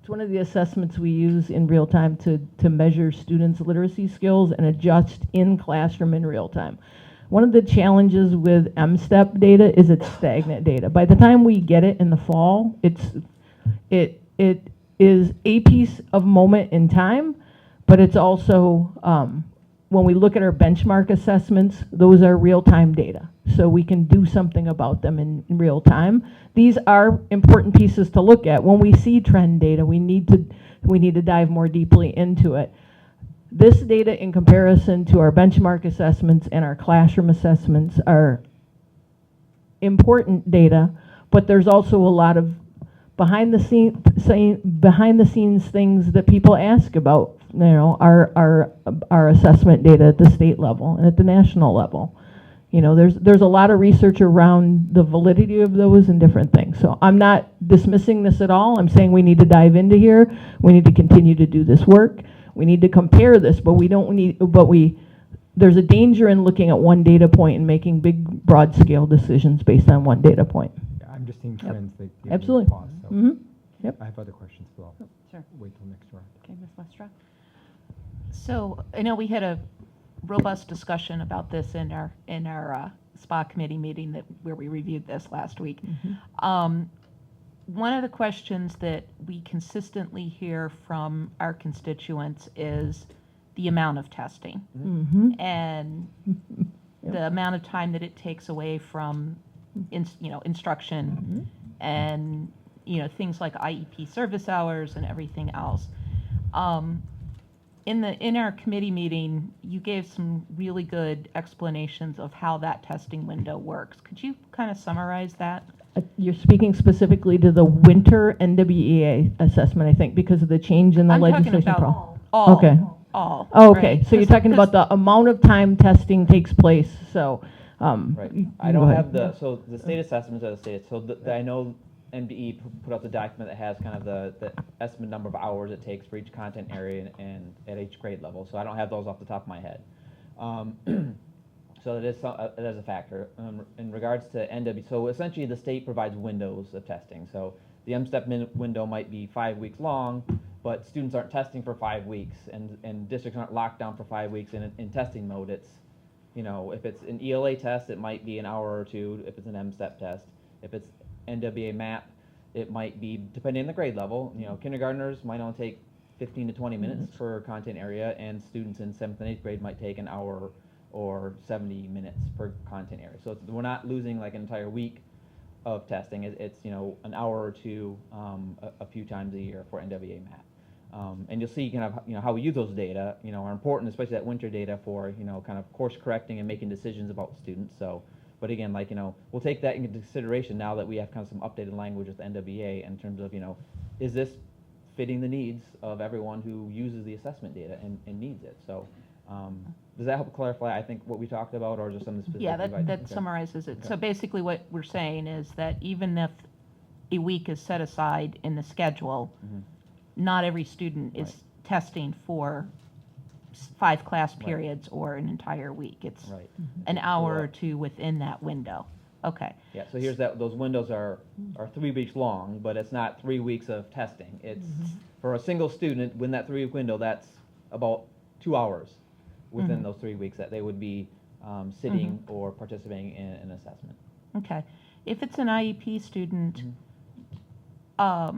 It's one of the assessments we use in real time to measure students' literacy skills and adjust in classroom in real time. One of the challenges with M-STEP data is it's stagnant data. By the time we get it in the fall, it is a piece of moment in time, but it's also, when we look at our benchmark assessments, those are real-time data. So we can do something about them in real time. These are important pieces to look at. When we see trend data, we need to dive more deeply into it. This data in comparison to our benchmark assessments and our classroom assessments are important data, but there's also a lot of behind the scenes things that people ask about, you know, our assessment data at the state level and at the national level. You know, there's a lot of research around the validity of those and different things. So I'm not dismissing this at all. I'm saying we need to dive into here. We need to continue to do this work. We need to compare this, but there's a danger in looking at one data point and making big, broad scale decisions based on one data point. Yeah, I'm just seeing trends that give me Absolutely. pause, so. Yep. I have other questions, but I'll Sure. wait till next round. Okay, Ms. Westra? So I know we had a robust discussion about this in our SPA committee meeting where we reviewed this last week. One of the questions that we consistently hear from our constituents is the amount of testing and the amount of time that it takes away from instruction and things like IEP service hours and everything else. In our committee meeting, you gave some really good explanations of how that testing window works. Could you kind of summarize that? You're speaking specifically to the winter NWEA assessment, I think, because of the change in the I'm talking legislation. about all. Okay. all. Oh, okay, right? so you're 'Cause- talking about the amount of time testing takes place, so, Right. you I can don't go ahead. have so the state assessments are the state, so I know NBE put out the document that has kind of the estimate number of hours it takes for each content area and at each grade level, so I don't have those off the top of my head. So that is a factor. In regards to NW, so essentially the state provides windows of testing. So the M-STEP window might be 5 weeks long, but students aren't testing for 5 weeks, and districts aren't locked down for 5 weeks in testing mode. It's, you know, if it's an ELA test, it might be an hour or two. If it's an M-STEP test, if it's NWA MAP, it might be, depending on the grade level, you know, kindergartners might only take 15 to 20 minutes per content area, and students in 7th and 8th grade might take an hour or 70 minutes per content area. So we're not losing like an entire week of testing. It's you know, an hour or two a few times a year for NWA MAP. And you'll see kind of, you know, how we use those data, you know, are important, especially that winter data for, you know, kind of course correcting and making decisions about students. So, but again, like, you know, we'll take that into consideration now that we have kind of some updated language with NWA in terms of, you know, is this fitting the needs of everyone who uses the assessment data and needs it? So, does that help clarify, I think, what we talked about, or is there something specific? Yeah, you'd like- that okay. summarizes it. Okay. So basically what we're saying is that even if a week is set aside in the schedule, not every student is testing for 5 class periods or an entire week. It's an hour or two within that window. Okay. Yeah, so here's that, those windows are 3 weeks long, but it's not 3 weeks of testing. It's, for a single student, within that 3-week window, that's about 2 hours within those 3 weeks that they would be sitting or participating in an assessment. Okay. If it's an IEP student, how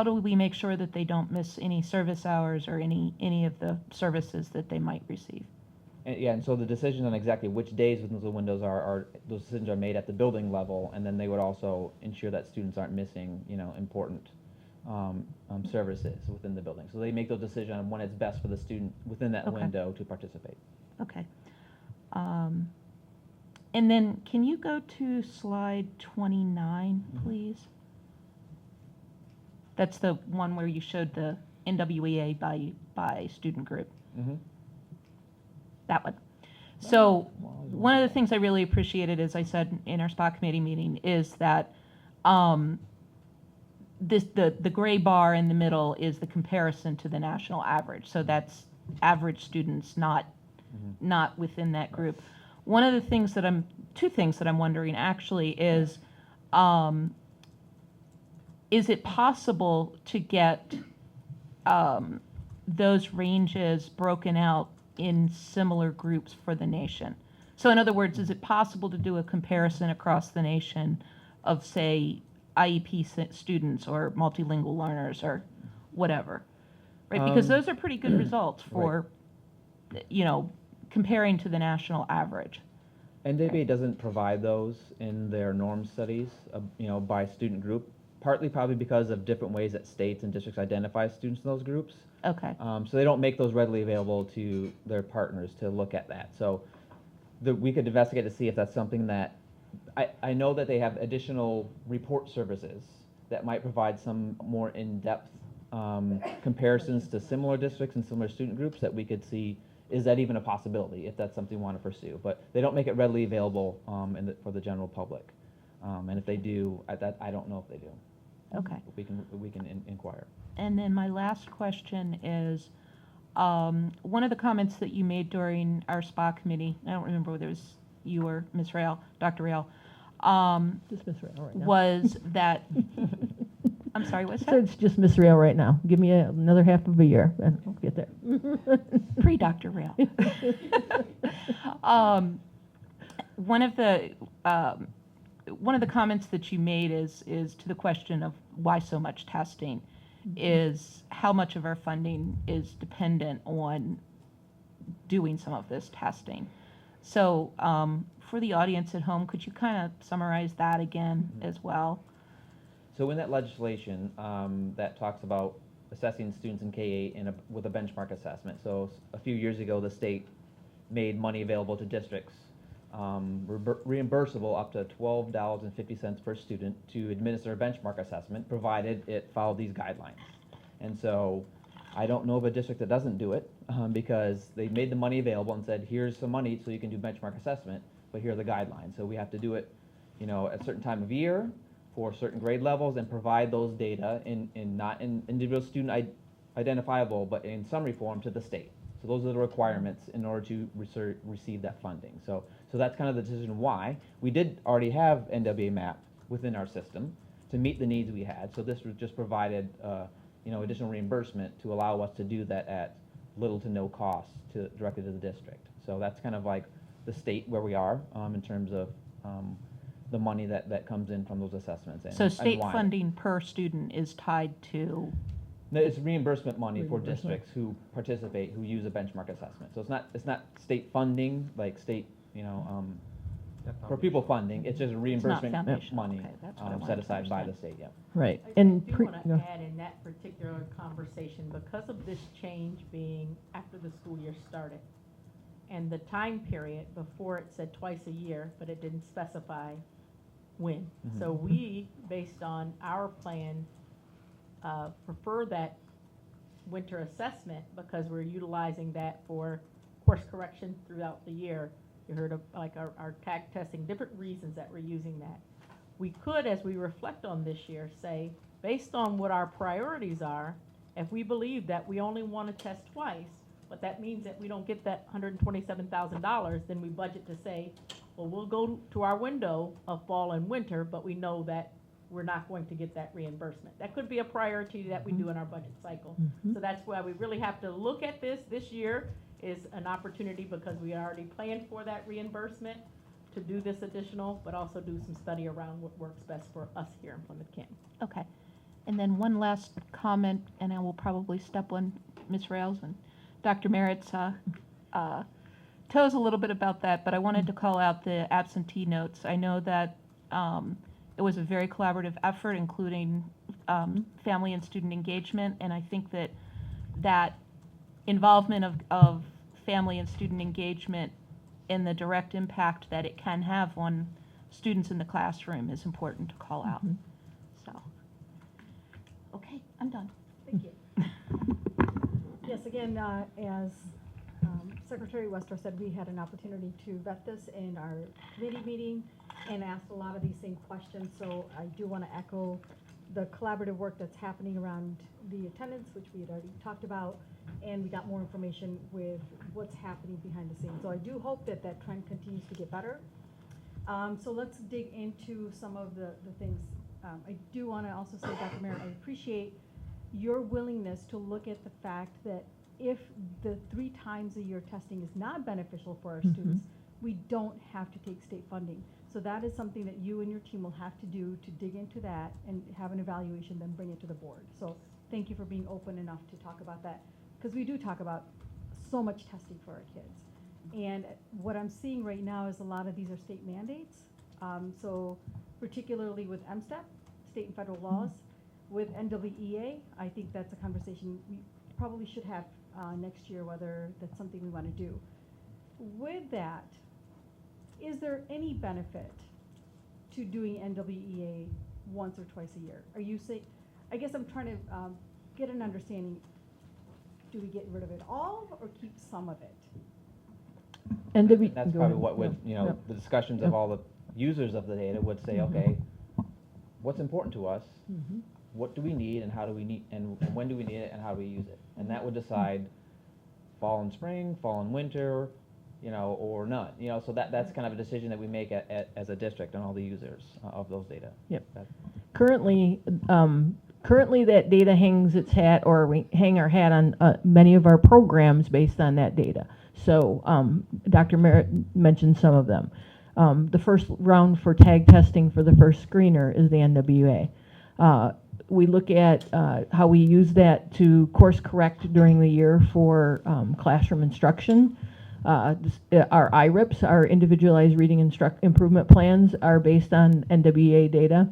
do we make sure that they don't miss any service hours or any of the services that they might receive? And, yeah, and so the decision on exactly which days within the windows are those decisions are made at the building level, and then they would also ensure that students aren't missing, you know, important services within the building. So they make those decisions on when it's best for the student within that window to participate. Okay. And then can you go to slide 29, please? That's the one where you showed the NWEA by student group. That one. So one of the things I really appreciated, as I said in our SPA committee meeting, is that the gray bar in the middle is the comparison to the national average. So that's average students, not within that group. One of the things that two things that I'm wondering actually is it possible to get those ranges broken out in similar groups for the nation? So in other words, is it possible to do a comparison across the nation of, say, IEP students or multilingual learners or whatever, right? Because those are pretty good results for, you know, comparing to the national average. NWA doesn't provide those in their norm studies, you know, by student group, partly probably because of different ways that states and districts identify students in those groups. Okay. So they don't make those readily available to their partners to look at that. So we could investigate to see if that's something that, I know that they have additional report services that might provide some more in-depth comparisons to similar districts and similar student groups that we could see, is that even a possibility if that's something we want to pursue? But they don't make it readily available for the general public. And if they do, I don't know if they do. Okay. We can inquire. And then my last question is, one of the comments that you made during our SPA committee, I don't remember whether it was you or Ms. Rail, Dr. Rail, Just Miss Rail right now. was that, I'm sorry, what's So that? it's just Miss Rail right now. Give me another half of a year, and I'll get there. Pre-Dr. Rail. One of the comments that you made is to the question of why so much testing, is how much of our funding is dependent on doing some of this testing. So for the audience at home, could you kind of summarize that again as well? So in that legislation that talks about assessing students in K-8 with a benchmark assessment, so a few years ago the state made money available to districts, reimbursable up to $12.50 per student to administer a benchmark assessment, provided it followed these guidelines. And so I don't know of a district that doesn't do it because they made the money available and said, here's some money so you can do benchmark assessment, but here are the guidelines. So we have to do it, you know, at a certain time of year for certain grade levels and provide those data in not in individual student identifiable, but in summary form to the state. So those are the requirements in order to receive that funding. So that's kind of the decision why. We did already have NWA MAP within our system to meet the needs we had. So this was just provided, you know, additional reimbursement to allow us to do that at little to no cost directly to the district. So that's kind of like the state where we are in terms of the money that comes in from those assessments. So and state why. funding per student is tied to? No, it's reimbursement money for Reimbursement. districts who participate, who use a benchmark assessment. So it's not state funding, like state, you know, for people funding. It's just reimbursement foundation. money Okay, that's what I set wanted to aside by the understand. state. Yeah. Right. I And do pre- want no. to add in that particular conversation, because of this change being after the school year started, and the time period before it said twice a year, but it didn't specify when. Mhm. So we, based on our plan, prefer that winter assessment because we're utilizing that for course correction throughout the year. You heard of like our TAG testing, different reasons that we're using that. We could, as we reflect on this year, say, based on what our priorities are, if we believe that we only want to test twice, but that means that we don't get that $127,000, then we budget to say, well, we'll go to our window of fall and winter, but we know that we're not going to get that reimbursement. That could be a priority that we do in our budget cycle. Mhm. So that's why we really have to look at this. This year is an opportunity because we already planned for that reimbursement to do this additional, but also do some study around what works best for us here in Plymouth Canton. Okay. And then one last comment, and I will probably step on Ms. Rails and Dr. Merritt's toes a little bit about that, but I wanted to call out the absentee notes. I know that it was a very collaborative effort, including family and student engagement, and I think that involvement of family and student engagement and the direct impact that it can have on students in the classroom is important to call out. So, okay, I'm done. Thank you. Yes, again, as Secretary Westra said, we had an opportunity to vet this in our committee meeting and asked a lot of these same questions. So I do want to echo the collaborative work that's happening around the attendance, which we had already talked about, and we got more information with what's happening behind the scenes. So I do hope that that trend continues to get better. So let's dig into some of the things. I do want to also say, Dr. Merritt, I appreciate your willingness to look at the fact that if the 3 times a year testing is not beneficial for our students, we don't have to take state funding. So that is something that you and your team will have to do to dig into that and have an evaluation, then bring it to the board. So thank you for being open enough to talk about that, because we do talk about so much testing for our kids. And what I'm seeing right now is a lot of these are state mandates. So particularly with MSTEP, state and federal laws, with NWEA, I think that's a conversation we probably should have next year, whether that's something we want to do. With that, is there any benefit to doing NWEA once or twice a year? Are you saying, I guess I'm trying to get an understanding, do we get rid of it all or keep some of it? That's go probably ahead. what would, Yeah. you know, Yeah. the discussions of all the users of the data would say, okay, what's important to us? What do we need and how do we need, and when do we need it and how do we use it? And that would decide fall and spring, fall and winter, you know, or none. You know, so that's kind of a decision that we make as a district and all the users of those data. Yep. That- Currently, that data hangs its hat, or we hang our hat on many of our programs based on that data. So Dr. Merritt mentioned some of them. The first round for tag testing for the first screener is the NWA. We look at how we use that to course correct during the year for classroom instruction. Our IRIPs, our Individualized Reading Improvement Plans, are based on NWA data.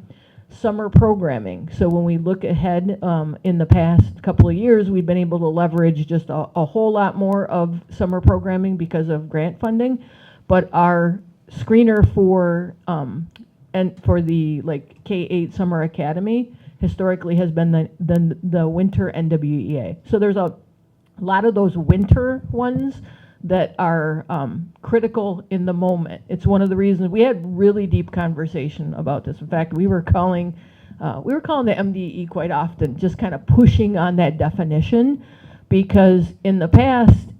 Summer programming. So when we look ahead in the past couple of years, we've been able to leverage just a whole lot more of summer programming because of grant funding. But our screener for the like K-8 Summer Academy historically has been the winter NWEA. So there's a lot of those winter ones that are critical in the moment. It's one of the reasons we had really deep conversation about this. In fact, we were calling the MDE quite often, just kind of pushing on that definition, because in the past,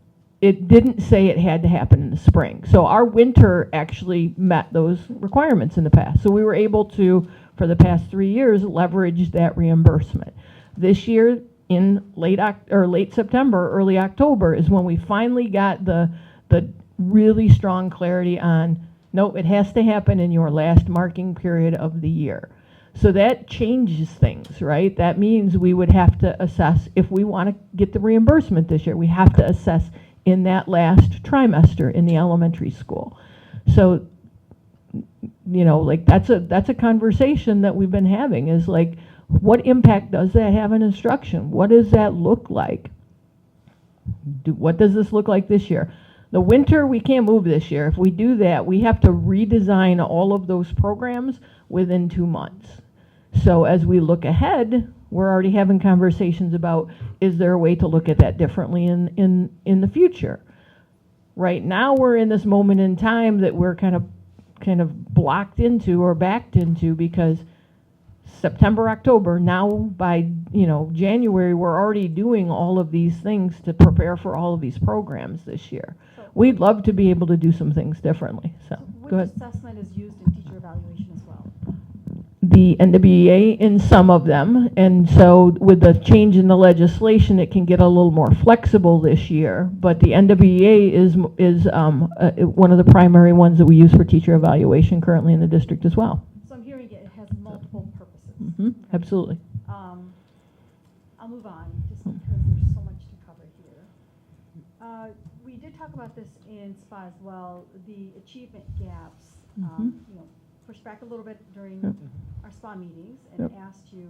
it didn't say it had to happen in the spring. So our winter actually met those requirements in the past. So we were able to, for the past 3 years, leverage that reimbursement. This year, in late September, early October, is when we finally got the really strong clarity on, no, it has to happen in your last marking period of the year. So that changes things, right? That means we would have to assess, if we want to get the reimbursement this year, we have to assess in that last trimester in the elementary school. So, you know, like that's a conversation that we've been having, is like, what impact does that have on instruction? What does that look like? What does this look like this year? The winter, we can't move this year. If we do that, we have to redesign all of those programs within 2 months. So as we look ahead, we're already having conversations about, is there a way to look at that differently in the future? Right now, we're in this moment in time that we're kind of blocked into or backed into, because September, October, now by January, we're already doing all of these things to prepare for all of these programs this year. So We'd love to be able to do some things differently. So which go ahead. assessment is used in teacher evaluation as well? The NWEA in some of them, and so with the change in the legislation, it can get a little more flexible this year. But the NWEA is one of the primary ones that we use for teacher evaluation currently in the district as well. So I'm hearing it has multiple purposes. Mm-hmm. Absolutely. I'll move on, just because there's so much to cover here. We did talk about this in SPA as well, the achievement gaps. Mhm. Pushed back a little bit during Yep. our SPA meetings and Yep. asked you,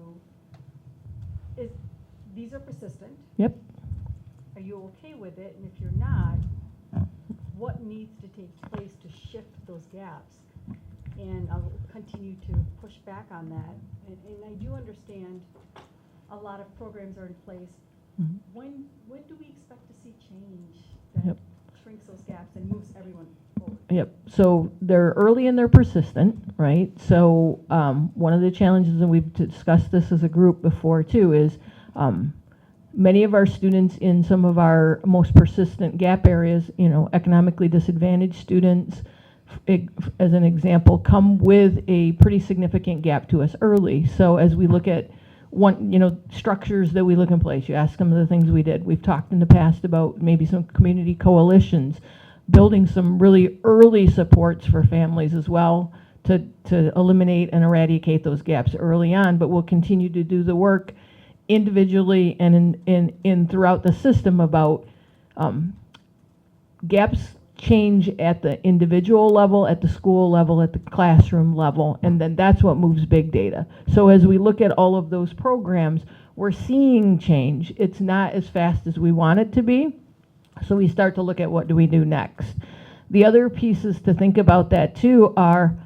these are persistent. Yep. Are you okay with it? And if you're not, what needs to take place to shift those gaps? And I'll continue to push back on that. And I do understand a lot of programs are in place. Mhm. When do we expect to see change that Yep. shrinks those gaps and moves everyone forward? Yep. So they're early and they're persistent, right? So one of the challenges, and we've discussed this as a group before too, is many of our students in some of our most persistent gap areas, economically disadvantaged students, as an example, come with a pretty significant gap to us early. So as we look at structures that we look in place, you ask them the things we did. We've talked in the past about maybe some community coalitions, building some really early supports for families as well to eliminate and eradicate those gaps early on, but we'll continue to do the work individually and in throughout the system about gaps change at the individual level, at the school level, at the classroom level, and then that's what moves big data. So as we look at all of those programs, we're seeing change. It's not as fast as we want it to be, so we start to look at what do we do next. The other pieces to think about that too are,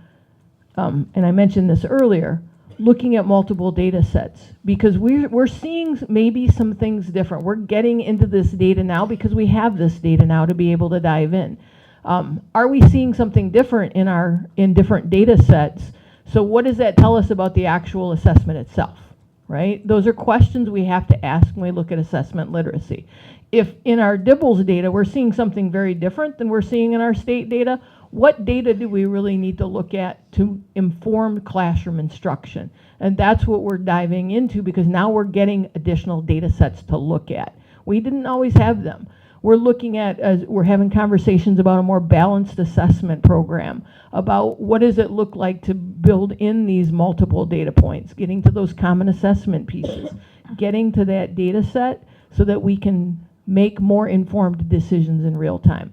and I mentioned this earlier, looking at multiple data sets, because we're seeing maybe some things different. We're getting into this data now because we have this data now to be able to dive in. Are we seeing something different in different data sets? So what does that tell us about the actual assessment itself, right? Those are questions we have to ask when we look at assessment literacy. If in our DIBELS data we're seeing something very different than we're seeing in our state data, what data do we really need to look at to inform classroom instruction? And that's what we're diving into, because now we're getting additional data sets to look at. We didn't always have them. We're looking at, as we're having conversations about a more balanced assessment program, about what does it look like to build in these multiple data points, getting to those common assessment pieces, getting to that data set so that we can make more informed decisions in real time.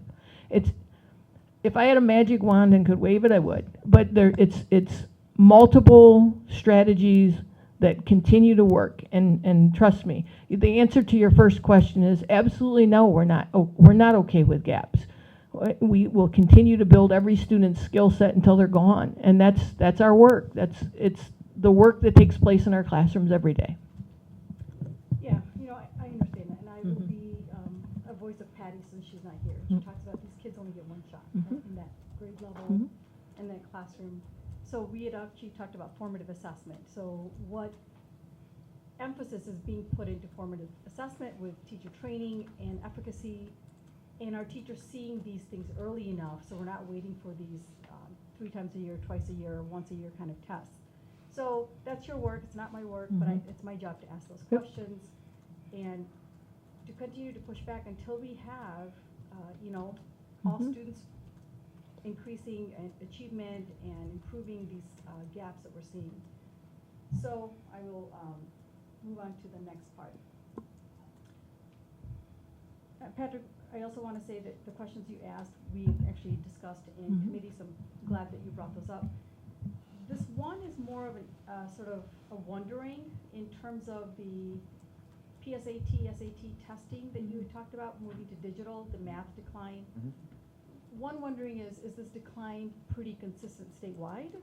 If I had a magic wand and could wave it, I would. But it's multiple strategies that continue to work. And trust me, the answer to your first question is absolutely no. We're not okay with gaps. We will continue to build every student's skill set until they're gone, and that's our work. the work that takes place in our classrooms every day. Yeah, you know, I understand that, and I will Mhm. be a voice of Patty since she's not here. She Mhm. talks about these kids only get one shot Mhm. right, in that grade level, Mhm. in that classroom. So we had actually talked about formative assessment. So what emphasis is being put into formative assessment with teacher training and efficacy, and our teachers seeing these things early enough, so we're not waiting for these 3 times a year, twice a year, or once a year kind of tests. So that's your work, it's not my work, but Mhm. it's my job to ask those Yep. questions and to continue to push back until we have, you know, all Mhm. students increasing achievement and improving these gaps that we're seeing. So I will move on to the next part. Patrick, I also want to say that the questions you asked, we actually discussed in Mhm. committee, so I'm glad that you brought those up. This one is more of a sort of a wondering in terms of the PSAT, SAT testing that you had talked about, moving to digital, the math decline. One wondering is this decline pretty consistent statewide?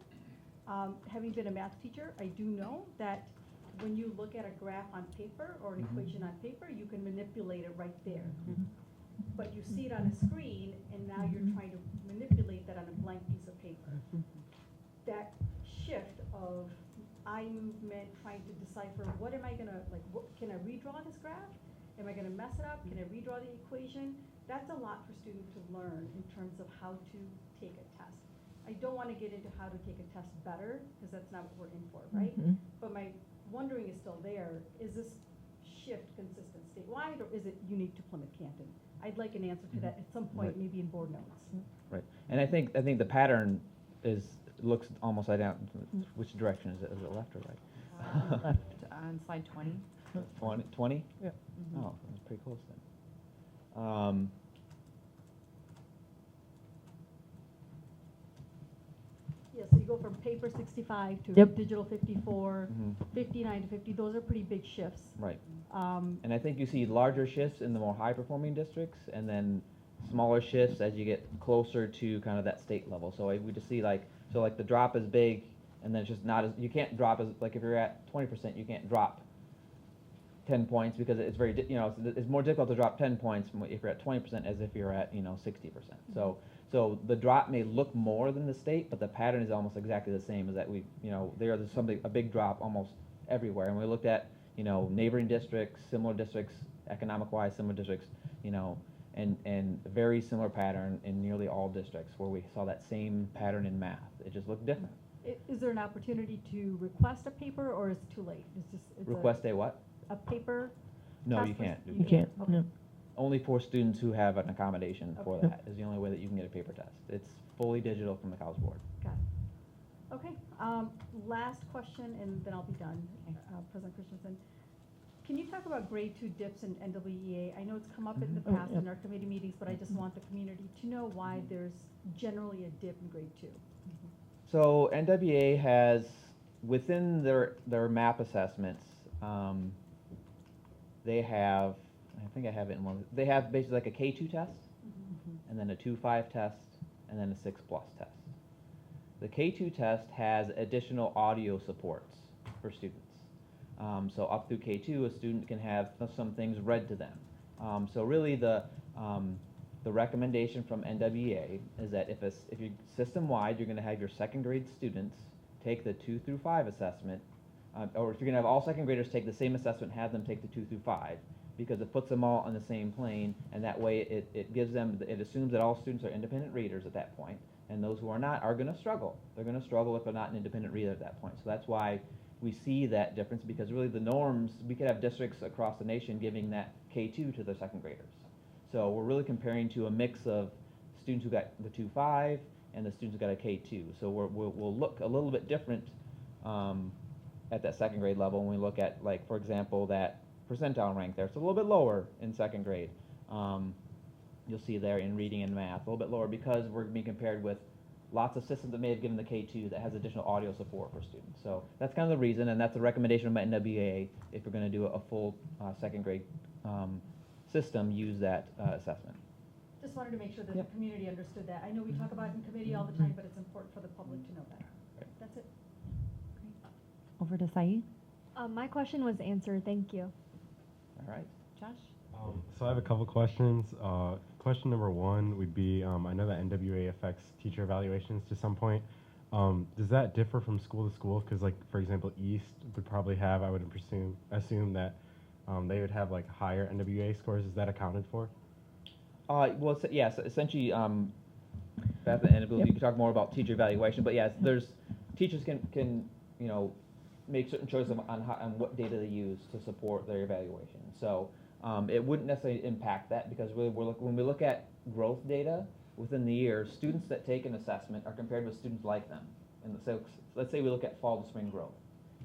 Having been a math teacher, I do know that when you look at a graph on paper or an equation on paper, you can manipulate it right there. But you see it on a screen, and now you're trying to manipulate that on a blank piece of paper. That shift of eye movement, trying to decipher what am I gonna, like, can I redraw this graph? Am I gonna mess it up? Can I redraw the equation? That's a lot for students to learn in terms of how to take a test. I don't want to get into how to take a test better, because that's not what we're in for, right? Mhm. But my wondering is still there. Is this shift consistent statewide, or is it unique to Plymouth Canton? I'd like an answer to that at some point, Right. maybe in board notes. Right, and I think the pattern looks almost identical. Which direction is it? Is it left or right? Left on slide 20. 20? Yeah. Oh, that's pretty close then. Yeah, so you go from paper 65 to Yep. digital 54, Mhm. 59 to 50. Those are pretty big shifts. Right. Um, And I think you see larger shifts in the more high-performing districts, and then smaller shifts as you get closer to kind of that state level. So we just see like the drop is big, and then it's just not as, you can't drop as, like if you're at 20%, you can't drop 10 points because it's very, it's more difficult to drop 10 points if you're at 20% as if you're at, 60%. So the drop may look more than the state, but the pattern is almost exactly the same, is that there's a big drop almost everywhere. And we looked at, neighboring districts, similar districts, economic-wise similar districts, and a very similar pattern in nearly all districts where we saw that same pattern in math. It just looked different. Is there an opportunity to request a paper, or is it too late? It's Request a what? a paper? No, test you for- can't. You can't, Okay. no. Only for students who have an accommodation for Okay. that is the only way that you can get a paper test. It's fully digital from the College Board. Got it. Okay, last question, and then I'll be done. President Christensen, can you talk about grade 2 dips in NWEA? I know it's come up in the Oh, past in yeah. our committee meetings, but I just want the community to know why there's generally a dip in grade 2. So NWA has, within their MAP assessments, they have, I think I have it in one, they have basically like a K2 test, and then a 2-5 test, and then a 6+ test. The K2 test has additional audio supports for students. So up through K2, a student can have some things read to them. So really the recommendation from NWEA is that if you're system-wide, you're going to have your second grade students take the 2 through 5 assessment, or if you're going to have all second graders take the same assessment, have them take the 2 through 5, because it puts them all on the same plane, and that way it gives them, it assumes that all students are independent readers at that point, and those who are not are going to struggle. They're going to struggle if they're not an independent reader at that point. So that's why we see that difference, because really the norms, we could have districts across the nation giving that K2 to their second graders. So we're really comparing to a mix of students who got the 2-5 and the students who got a K2. So we'll look a little bit different at that second grade level when we look at, like, for example, that percentile rank there. It's a little bit lower in second grade. You'll see there in reading and math, a little bit lower because we're being compared with lots of systems that may have given the K2 that has additional audio support for students. So that's kind of the reason, and that's a recommendation from NWA if you're going to do a full second grade system, use that assessment. Just wanted to make sure that Yep. the community understood that. I know we talk about it in committee all the time, but it's important for the public to know that. Right. That's it. Saeed. My question was answered. Thank you. All right. Josh? So I have a couple questions. Question number one would be, I know that NWA affects teacher evaluations to some point. Does that differ from school to school? Because, like, for example, East would probably have, I would assume that they would have like higher NWA scores. Is that accounted for? Well, yes, essentially, Beth and Annabelle, you can talk more about teacher evaluation, but yes, there's teachers can make certain choices on what data they use to support their evaluation. So it wouldn't necessarily impact that because really when we look at growth data within the year, students that take an assessment are compared with students like them. And so let's say we look at fall to spring growth.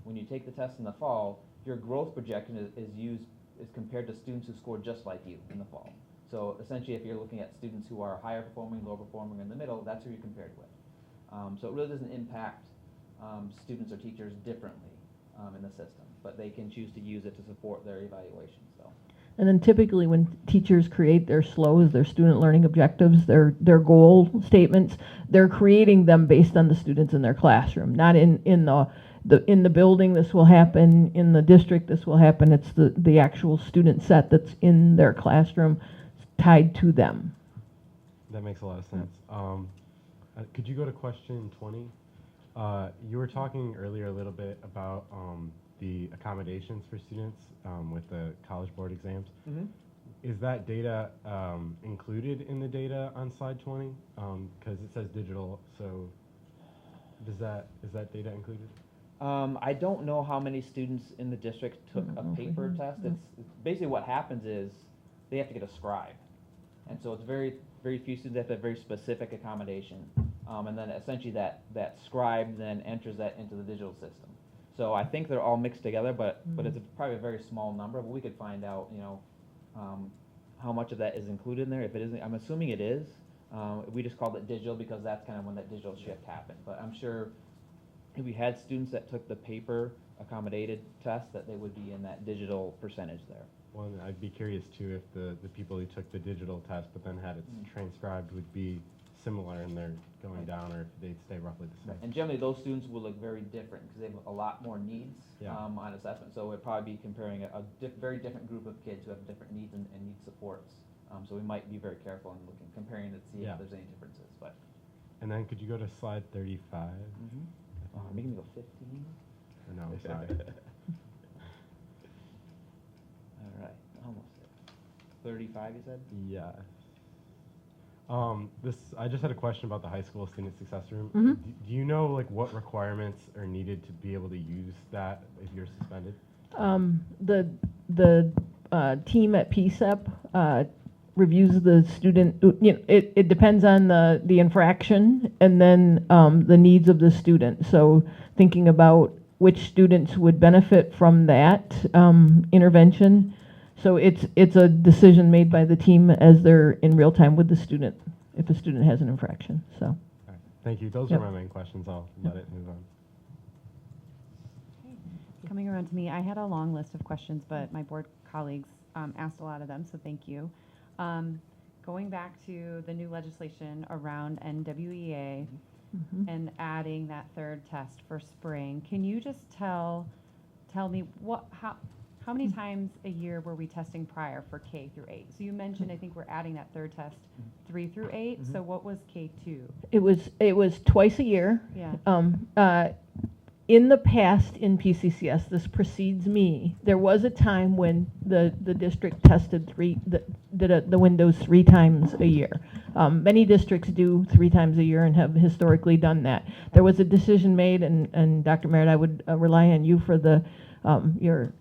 When you take the test in the fall, your growth projection is compared to students who scored just like you in the fall. So essentially, if you're looking at students who are higher performing, lower performing, in the middle, that's who you're compared with. So it really doesn't impact students or teachers differently in the system, but they can choose to use it to support their evaluation. So. And then typically when teachers create their SLOs, their student learning objectives, their goal statements, they're creating them based on the students in their classroom, not in the building this will happen, in the district this will happen. It's the actual student set that's in their classroom tied to them. That makes a lot of sense. Could you go to question 20? You were talking earlier a little bit about the accommodations for students with the College Board exams. Mm-hmm. Is that data included in the data on slide 20? Because it says digital, so is that data included? I don't know how many students in the district took a paper test. It's basically what happens is they have to get a scribe. And so it's very, very few students that have a very specific accommodation. And then essentially that scribe then enters that into the digital system. So I think they're all mixed together, but it's probably a very small number. But we could find out, how much of that is included in there. If it isn't, I'm assuming it is. We just called it digital because that's kind of when that digital shift happened. But I'm sure if we had students that took the paper accommodated test, that they would be in that digital percentage there. Well, I'd be curious too if the people who took the digital test but then had it transcribed would be similar and they're going down, or if they'd stay roughly the same. And generally those students will look very different because they have a lot more needs on assessment. So we'd probably be comparing a very different group of kids who have different needs and need supports. So we might be very careful in comparing to see if there's any differences. But. And then could you go to slide 35? Mm-hmm. Making me go 15? No, I'm sorry. All right, almost there. 35, you said? Yeah. I just had a question about the high school student success room. Mm-hmm. Do you know like what requirements are needed to be able to use that if you're suspended? The team at P-CCS reviews the student. It depends on the infraction and then the needs of the student. So thinking about which students would benefit from that intervention. So it's a decision made by the team as they're in real time with the student if a student has an infraction. So. All right. Thank you. Those are my main questions. I'll let it move on. Coming around to me, I had a long list of questions, but my board colleagues asked a lot of them, so thank you. Going back to the new legislation around NWEA and adding that third test for spring, can you just tell me how many times a year were we testing prior for K through 8? So you mentioned, I think we're adding that third test 3 through 8. So what was K2? It was twice a year. Yeah. In the past, in P-CCS, this precedes me, there was a time when the district tested the windows 3 times a year. Many districts do 3 times a year and have historically done that. There was a decision made, and Dr. Merritt, I would rely on you for your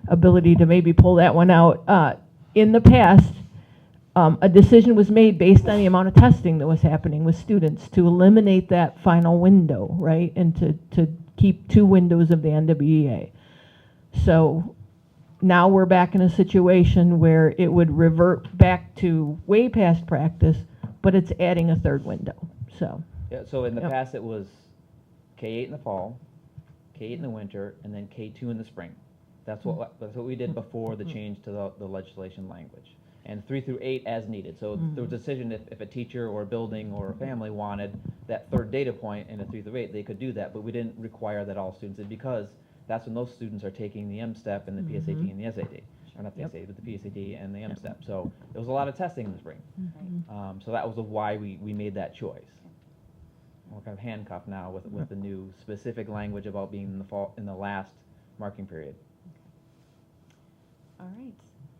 ability to maybe pull that one out. In the past, a decision was made based on the amount of testing that was happening with students to eliminate that final window, right, and to keep 2 windows of the NWEA. So now we're back in a situation where it would revert back to way past practice, but it's adding a 3rd window. So. Yeah. So in the past, it was K8 in the fall, K8 in the winter, and then K2 in the spring. That's what we did before the change to the legislation language. and 3 through 8 as needed. So there was a decision if a teacher or a building or a family wanted that third data point in a 3 through 8, they could do that, but we didn't require that all students did because that's when those students are taking the M-STEP and the PSAT and the SAT. Or not the Yep. SAT, but the PSAT and the M-STEP. So there was a lot of testing in the spring. So that was why we made that choice. We're kind of handcuffed now with the new specific language about being in the fall, in the last marking period. All right.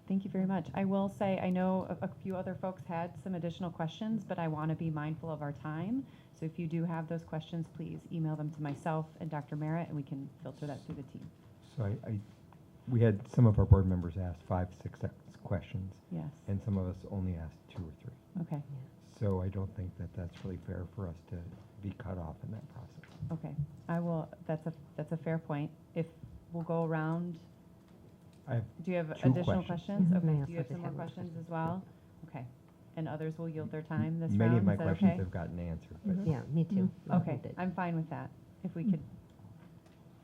Thank you very much. I will say, I know a few other folks had some additional questions, but I want to be mindful of our time. So if you do have those questions, please email them to myself and Dr. Merritt, and we can filter that through the team. So we had some of our board members ask 5, 6 questions. Yes. And some of us only asked 2 or 3. Okay. So I don't think that that's really fair for us to be cut off in that process. Okay. I will, that's a fair point. If we'll go around. I have Do you have 2 additional questions? Mhm. Okay. Yes, Do you I have just some more have more questions questions. as well? Okay. And others will yield their time this round? Many of my Is that questions okay? have gotten answered. But Yeah, me too. Okay, I'm fine with that, if we could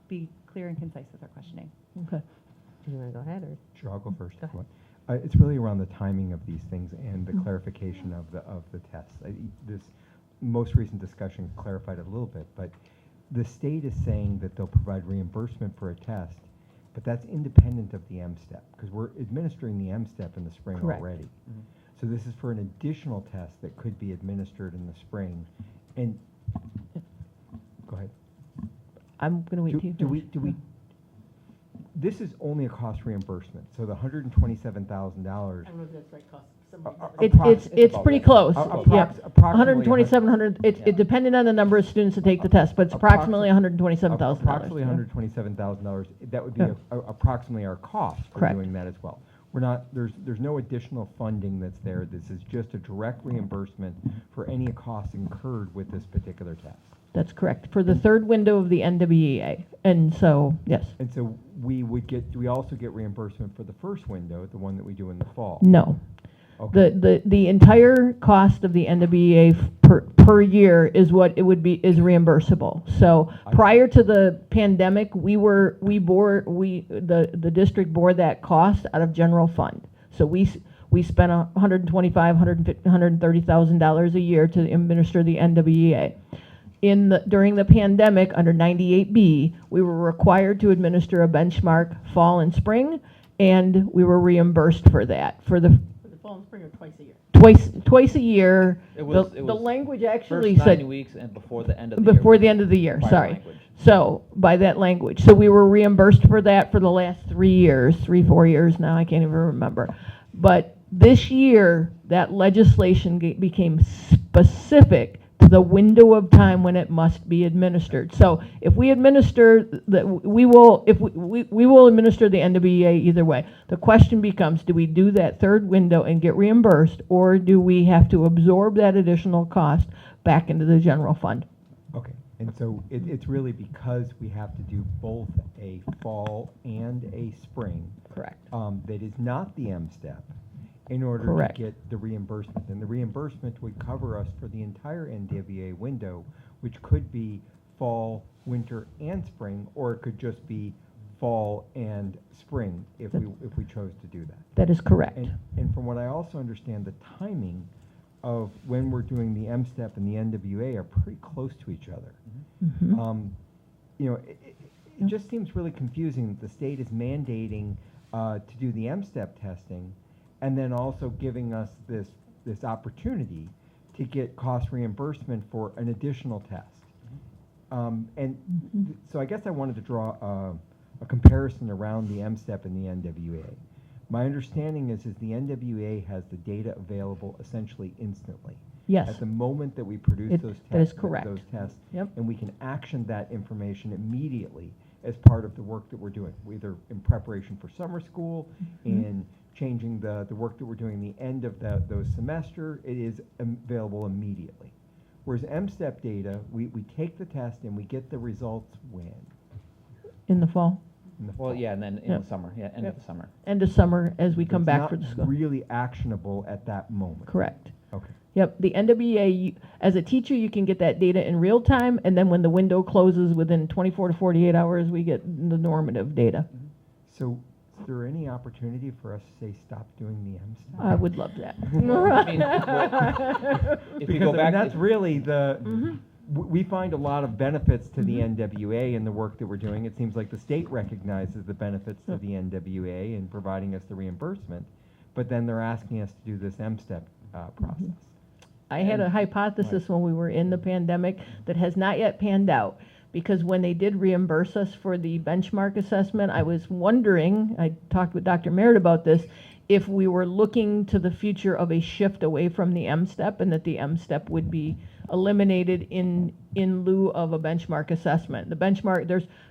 be clear and concise with our questioning. Okay. Do you want to go ahead, or? Sure, I'll go first. Go ahead. It's really around the timing of these things and the clarification of the tests. This most recent discussion clarified it a little bit, but the state is saying that they'll provide reimbursement for a test, but that's independent of the M-STEP, because we're administering the M-STEP in the spring Correct. already. So this is for an additional test that could be administered in the spring. And go ahead. I'm going to wait till you Do we, finish. do we, this is only a cost reimbursement, so the $127,000. I don't know if that's right, cost. It's pretty close. Yeah, approximately 127, 100. It depending on the number of students that take the test, but it's approximately $127,000. Approximately yeah. $127,000. That would be Yeah. approximately our cost for Correct. doing that as well. We're not, there's no additional funding that's there. This is just a direct reimbursement for any costs incurred with this particular test. That's correct, for the third window of the NWEA. And so, yes. And so do we also get reimbursement for the first window, the one that we do in the fall? No. Okay. The entire cost of the NWEA per year is what it would be, is reimbursable. So prior to the pandemic, the district bore that cost out of general fund. So we spent $125,000, $130,000 a year to administer the NWEA. During the pandemic, under 98B, we were required to administer a benchmark fall and spring, and we were reimbursed for that, for the Fall and spring or twice a year? twice a year. It was The language actually first said 9 weeks and before the end of the year. before the end of the year, By sorry. language. So, by that language. So we were reimbursed for that for the last 3 years, 4 years now, I can't even remember. But this year, that legislation became specific to the window of time when it must be administered. So if we administer, we will administer the NWEA either way. The question becomes, do we do that third window and get reimbursed, or do we have to absorb that additional cost back into the general fund? Okay, and so it's really because we have to do both a fall and a spring. Correct. That is not the M-STEP in order Correct. to get the reimbursement. And the reimbursement would cover us for the entire NWA window, which could be fall, winter, and spring, or it could just be fall and spring if we chose to do that. That is correct. And from what I also understand, the timing of when we're doing the M-STEP and the NWA are pretty close to each other. Mhm. It just seems really confusing that the state is mandating to do the M-STEP testing and then also giving us this opportunity to get cost reimbursement for an additional test. So I guess I wanted to draw a comparison around the M-STEP and the NWA. My understanding is the NWA has the data available essentially instantly. Yes. At the moment that we produce those tests, that is correct. Yep. and we can action that information immediately as part of the work that we're doing, either in preparation for summer school, in changing the work that we're doing the end of those semester, it is available immediately. Whereas M-STEP data, we take the test and we get the results when? In the fall. In the Well, fall. yeah, and then in the summer, end of the summer. End of summer as we So come it's back for the not school. really actionable at that moment. Correct. Okay. Yep, the NWEA, as a teacher, you can get that data in real time, and then when the window closes within 24 to 48 hours, we get the normative data. So Is there any opportunity for us to say, stop doing the MSTEP? I would love that. I mean, well, if you Because go back, that's really the, Mhm. we find a lot of benefits to the Mhm. NWA in the work that we're doing. It seems like the state recognizes the benefits to the NWA in providing us the reimbursement, but then they're asking us to do this MSTEP process. I had a hypothesis when we were in the pandemic that has not yet panned out. Because when they did reimburse us for the benchmark assessment, I was wondering, I talked with Dr. Merritt about this, if we were looking to the future of a shift away from the M-STEP and that the M-STEP would be eliminated in lieu of a benchmark assessment. The benchmark,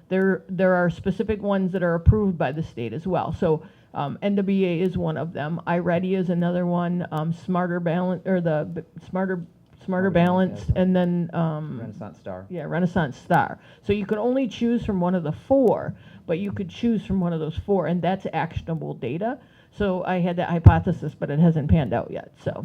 there are specific ones that are approved by the state as well. So NWA is one of them. iReady is another one. Smarter Balance, or the Smarter Balance, and then Renaissance Star. Yeah, Renaissance Star. So you could only choose from one of the four, but you could choose from one of those four, and that's actionable data. So I had that hypothesis, but it hasn't panned out yet. So.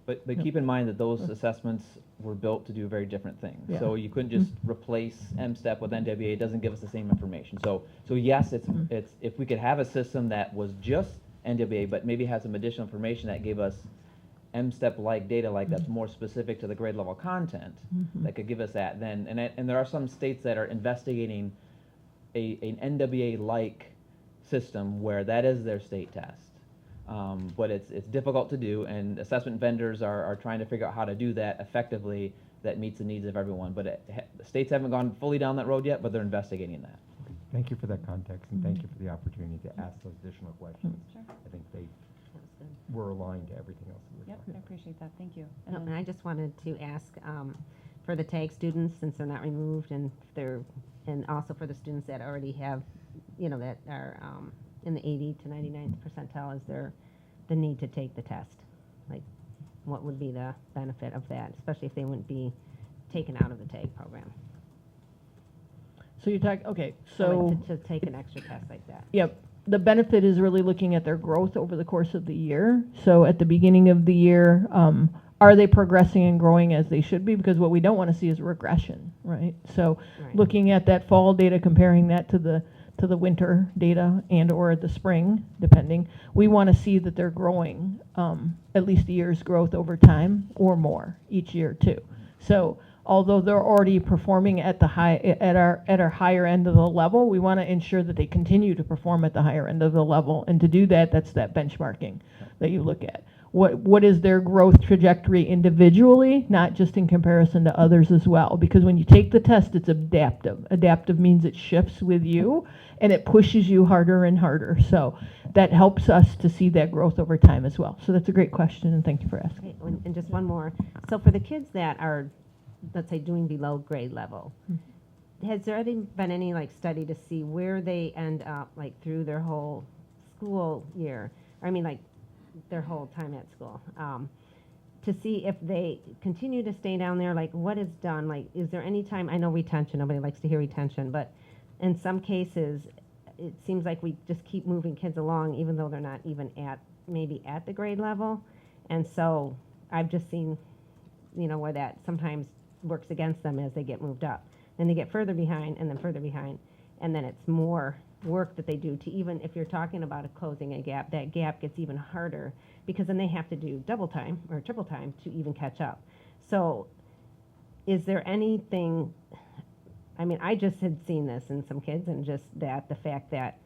But keep in mind that those assessments were built to do very different things. Yeah. So you couldn't just replace MSTEP with NWA. It doesn't give us the same information. So yes, it's if we could have a system that was just NWA, but maybe has some additional information that gave us MSTEP-like data, like that's more specific to the grade level content, that could give us that. Then and there are some states that are investigating an NWA-like system where that is their state test. But it's difficult to do, and assessment vendors are trying to figure out how to do that effectively that meets the needs of everyone. But the states haven't gone fully down that road yet, but they're investigating that. Thank you for that context, and thank you for the opportunity to ask those additional questions. Sure. I think they were aligned to everything else that we're Yep, talking I appreciate that. Thank you. No, and I just wanted to ask for the tag students, since they're not removed, and and also for the students that already have, that are in the 80 to 99th percentile, is there the need to take the test? Like, what would be the benefit of that, especially if they wouldn't be taken out of the tag program? So you're talking, okay, So so. to take an extra test like that. Yep. The benefit is really looking at their growth over the course of the year. So at the beginning of the year, are they progressing and growing as they should be? Because what we don't want to see is regression, right? So looking at that fall data, comparing that to the winter data and or the spring, depending, we want to see that they're growing at least a year's growth over time or more each year too. So although they're already performing at the at our higher end of the level, we want to ensure that they continue to perform at the higher end of the level. And to do that, that's that benchmarking that you look at. What is their growth trajectory individually, not just in comparison to others as well. Because when you take the test, it's adaptive. Adaptive means it shifts with you and it pushes you harder and harder. So that helps us to see that growth over time as well. So that's a great question, and thank you for asking. Okay, and just one more. So for the kids that are, let's say, doing below grade level, has there been any study to see where they end up through their whole school year? Or, I mean, their whole time at school, to see if they continue to stay down there, what is done, is there any time, I know retention, nobody likes to hear retention, but in some cases, it seems like we just keep moving kids along even though they're not even maybe at the grade level. And so I've just seen, where that sometimes works against them as they get moved up. Then they get further behind and then further behind, and then it's more work that they do to, even if you're talking about closing a gap, that gap gets even harder because then they have to do double time or triple time to even catch up. So is there anything, I mean, I just had seen this in some kids, and just that the fact that,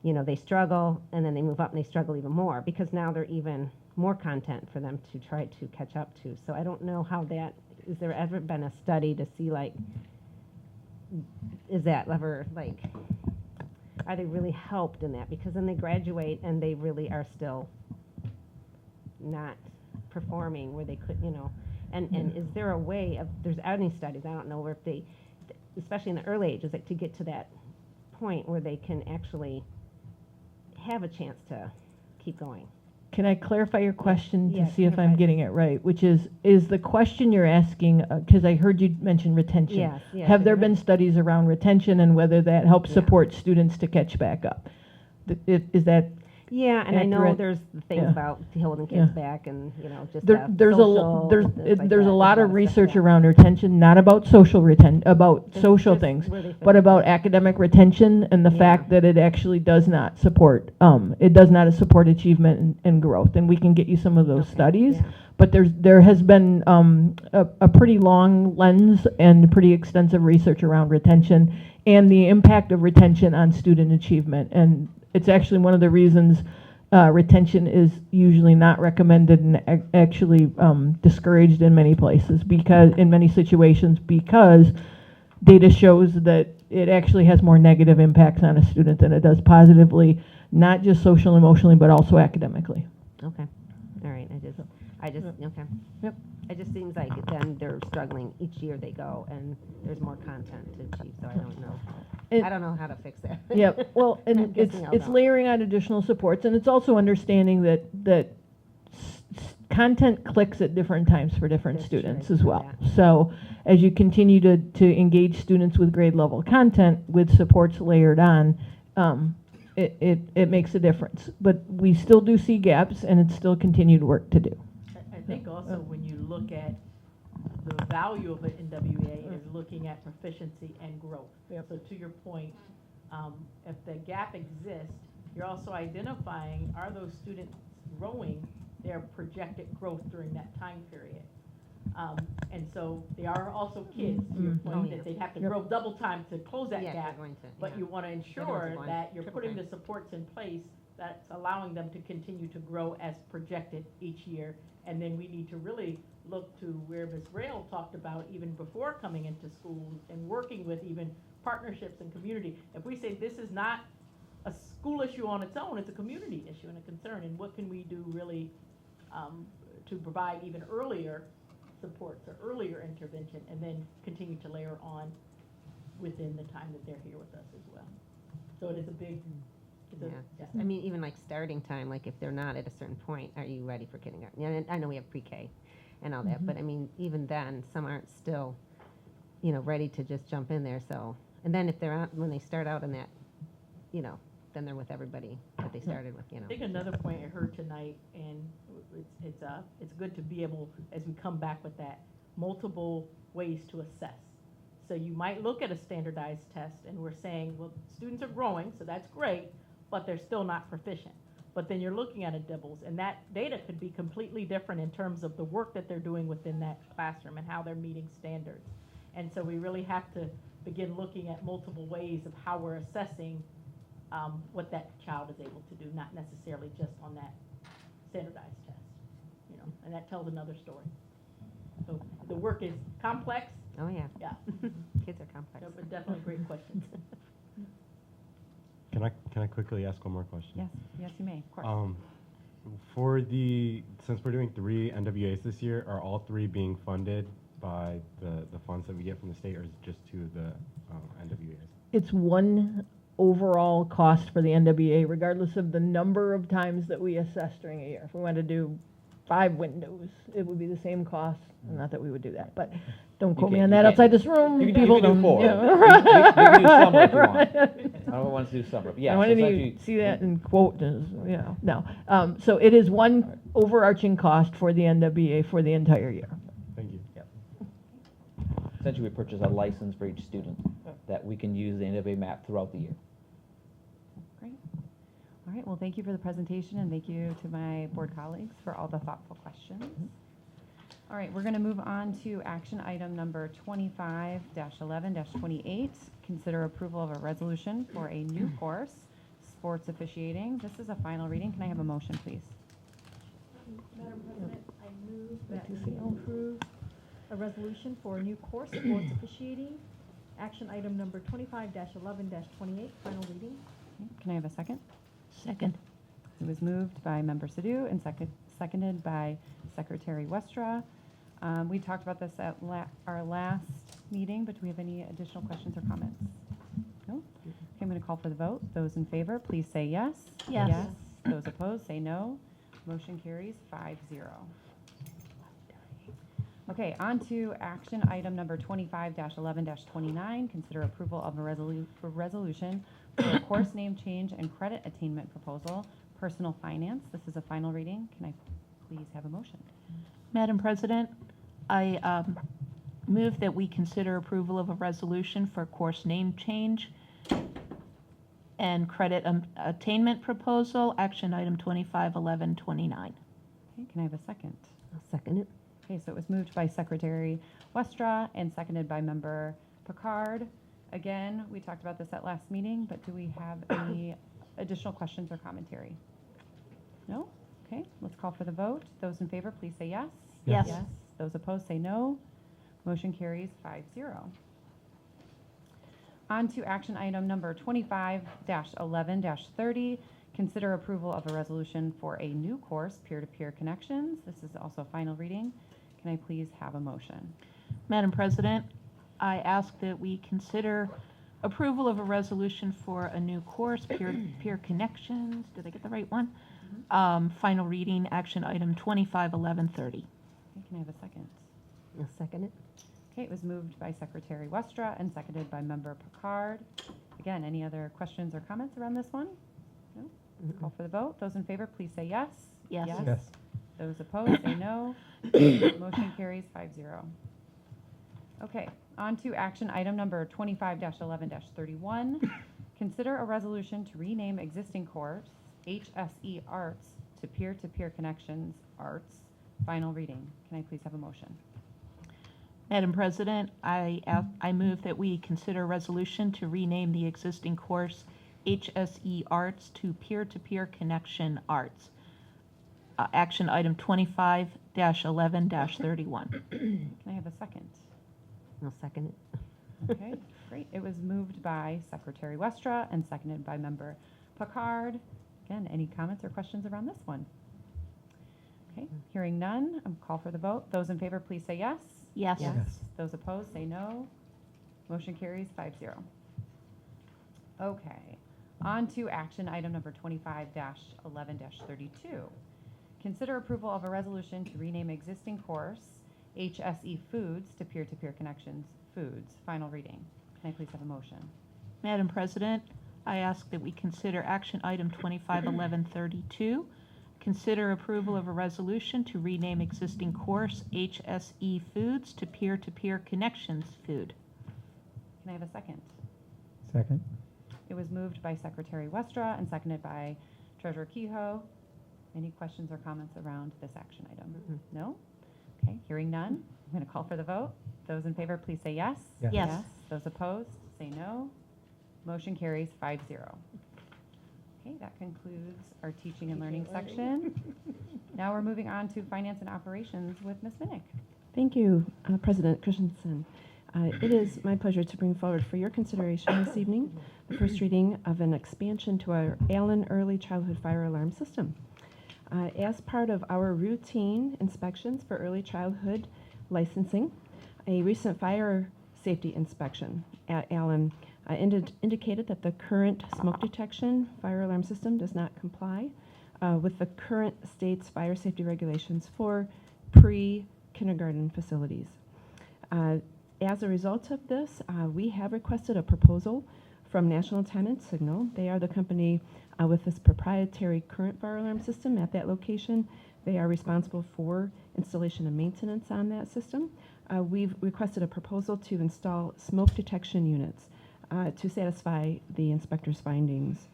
they struggle and then they move up and they struggle even more because now they're even more content for them to try to catch up to. So I don't know how that, is there ever been a study to see is that ever are they really helped in that? Because then they graduate and they really are still not performing where they could, and is there a way of, there's any studies, I don't know, where if they, especially in the early ages, to get to that point where they can actually have a chance to keep going. Can I clarify your question to Yeah, see if I'm getting it right? Which is the question you're asking, because I heard you mention retention. Yes, yes, Have there yeah. been studies around retention and whether that helps support students to catch back up? Is that? Yeah, and I know accurate. there's things Yeah. about holding kids Yeah. back and, you know, just There's social. there's things like there's that. a lot of stuff, research yeah. around retention, not about about Just- social just things, where they fit but in. about academic retention and the Yeah. fact that it actually does not support achievement and growth. And we can get you some of those studies, yeah. but there has been a pretty long lens and pretty extensive research around retention and the impact of retention on student achievement. And it's actually one of the reasons retention is usually not recommended and actually discouraged in many places, because in many situations, because data shows that it actually has more negative impacts on a student than it does positively, not just social and emotionally, but also academically. Okay, all right, okay. Yep. It just seems like then they're struggling each year they go, and there's more content to achieve, so I don't know. I don't know how to fix that. Yep, well, I'm and guessing I'll it's know. layering on additional supports, and it's also understanding that content clicks at different times for different That's true, students I as see well. that. So as you continue to engage students with grade level content with supports layered on, it makes a difference. But we still do see gaps, and it's still continued work to do. I think also when you look at the value of an NWA is looking at proficiency and growth. Yep. So to your point, if the gap exists, you're also identifying, are those students growing their projected growth during that time period? And so they are also kids, to your Mm-hmm. point, Oh, yeah. that they'd have to Yep. grow double time to close that Yeah, they're gap. going to, But yeah. you want to They're ensure going that you're triple putting time. the supports in place that's allowing them to continue to grow as projected each year. And then we need to really look to where Ms. Rail talked about even before coming into school and working with even partnerships and community. If we say this is not a school issue on its own, it's a community issue and a concern, and what can we do really to provide even earlier supports or earlier intervention, and then continue to layer on within the time that they're here with us as well. So it is a big, Yeah, I mean, even like starting time, like if they're not at a certain point, are you ready for kindergarten? Yeah, and I know we have pre-K and all that, but I mean, even then, some aren't still, you know, ready to just jump in there, so. And then if they're out, when they start out in that, you know, then they're with everybody that they started with, you know. I think another point I heard tonight, and it's good to be able, as we come back with that, multiple ways to assess. So you might look at a standardized test, and we're saying, well, students are growing, so that's great, but they're still not proficient. But then you're looking at a DIBELS, and that data could be completely different in terms of the work that they're doing within that classroom and how they're meeting standards. And so we really have to begin looking at multiple ways of how we're assessing what that child is able to do, not necessarily just on that standardized test, you know, and that tells another story. So the work is complex. Oh, yeah. Yeah. Kids are complex. No, but definitely great questions. Can I quickly ask one more question? Yes, you may, of course. Since we're doing 3 NWAs this year, are all 3 being funded by the funds that we get from the state, or is it just 2 of the NWAs? It's one overall cost for the NWA, regardless of the number of times that we assess during a year. If we wanted to do 5 windows, it would be the same cost. Not that we would do that, but don't quote me on that outside this room. You can People do don't. 4. Yeah. You can do summer if you want. Right. I don't want to do summer. But yeah, I so wanted essentially- to see that in quote, no. So it is one overarching cost for the NWA for the entire year. Thank you. Yep. Essentially, we purchase a license for each student that we can use the NWA map throughout the year. Great. All right, well, thank you for the presentation, and thank you to my board colleagues for all the thoughtful questions. All right, we're going to move on to action item number 25-11-28. Consider approval of a resolution for a new course, sports officiating. This is a final reading. Can I have a motion, please? Madam President, I move that we approve a resolution for a new course, sports officiating, action item number 25-11-28, final reading. Can I have a second? Second. It was moved by Member Sadoo and seconded by Secretary Westra. We talked about this at our last meeting, but do we have any additional questions or comments? No? Okay, I'm going to call for the vote. Those in favor, please say yes. Yes. Those opposed, say no. Motion carries 5-0. Okay, on to action item number 25-11-29. Consider approval of a resolution for a course name change and credit attainment proposal Personal Finance. This is a final reading. Can I please have a motion? Madam President, I move that we consider approval of a resolution for course name change and credit attainment proposal, action item 251129. Okay, can I have a second? I'll second it. Okay, so it was moved by Secretary Westra and seconded by Member Picard. Again, we talked about this at last meeting, but do we have any additional questions or commentary? No? Okay, let's call for the vote. Those in favor, please say yes. Yes. Yes. Those opposed, say no. Motion carries 5-0. On to action item number 25-11-30. Consider approval of a resolution for a new course, Peer-to-Peer Connections. This is also a final reading. Can I please have a motion? Madam President, I ask that we consider approval of a resolution for a new course, Peer Connections. Did I get the right one? Final reading, action item 251130. Okay, can I have a second? I'll second it. Okay, it was moved by Secretary Westra and seconded by Member Picard. Again, any other questions or comments around this one? No? Let's call for the vote. Those in favor, please say yes. Yes. Yes. Those opposed, say no. Motion carries 5-0. Okay, on to action item number 25-11-31. Consider a resolution to rename existing course, HSE Arts, to Peer-to-Peer Connections Arts. Final reading. Can I please have a motion? Madam President, I move that we consider a resolution to rename the existing course HSE Arts to Peer-to-Peer Connection Arts. Action item 25-11-31. Can I have a second? I'll second it. Okay, great. It was moved by Secretary Westra and seconded by Member Picard. Again, any comments or questions around this one? Okay, hearing none, I'll call for the vote. Those in favor, please say yes. Yes. Yes. Those opposed, say no. Motion carries 5-0. Okay, on to action item number 25-11-32. Consider approval of a resolution to rename existing course HSE Foods to Peer-to-Peer Connections Foods. Final reading. Can I please have a motion? Madam President, I ask that we consider action item 251132. Consider approval of a resolution to rename existing course HSE Foods to Peer-to-Peer Connections Food. Can I have a second? Second. It was moved by Secretary Westra and seconded by Treasurer Kehoe. Any questions or comments around this action item? No? Okay, hearing none, I'm going to call for the vote. Those in favor, please say yes. Yes. Yes. Those opposed, say no. Motion carries 5-0. Okay, that concludes our teaching and learning section. Now we're moving on to finance and operations with Ms. Minnick. Thank you, President Christensen. It is my pleasure to bring forward for your consideration this evening the first reading of an expansion to our Allen Early Childhood Fire Alarm System. As part of our routine inspections for early childhood licensing, a recent fire safety inspection at Allen indicated that the current smoke detection fire alarm system does not comply with the current state's fire safety regulations for pre-kindergarten facilities. As a result of this, we have requested a proposal from National Time and Signal. They are the company with this proprietary current fire alarm system at that location. They are responsible for installation and maintenance on that system. We've requested a proposal to install smoke detection units to satisfy the inspector's findings.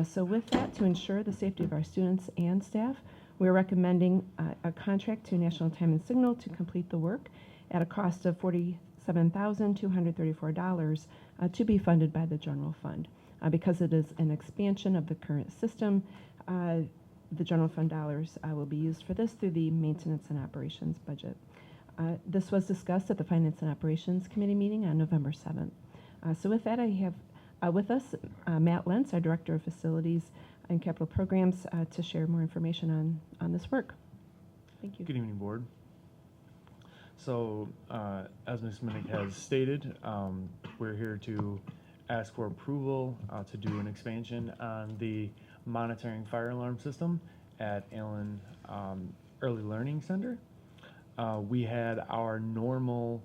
So with that, to ensure the safety of our students and staff, we're recommending a contract to National Time and Signal to complete the work at a cost of $47,234 to be funded by the general fund. Because it is an expansion of the current system, the general fund dollars will be used for this through the maintenance and operations budget. This was discussed at the Finance and Operations Committee meeting on November 7th. So with that, I have with us Matt Lentz, our Director of Facilities and Capital Programs, to share more information on this work. Thank you. Good evening, Board. So, as Ms. Minnick has stated, we're here to ask for approval to do an expansion on the monitoring fire alarm system at Allen Early Learning Center. We had our normal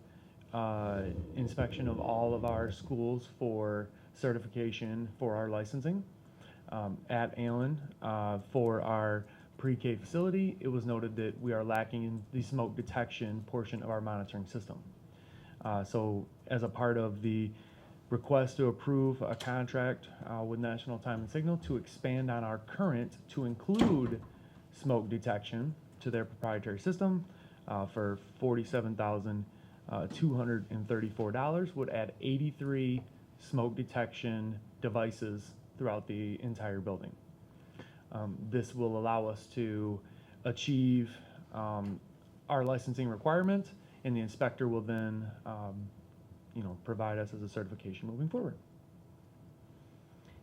inspection of all of our schools for certification for our licensing. at Allen for our pre-K facility, it was noted that we are lacking in the smoke detection portion of our monitoring system. So as a part of the request to approve a contract with National Time and Signal to expand on our current to include smoke detection to their proprietary system for $47,234 would add 83 smoke detection devices throughout the entire building. This will allow us to achieve our licensing requirement, and the inspector will then provide us as a certification moving forward.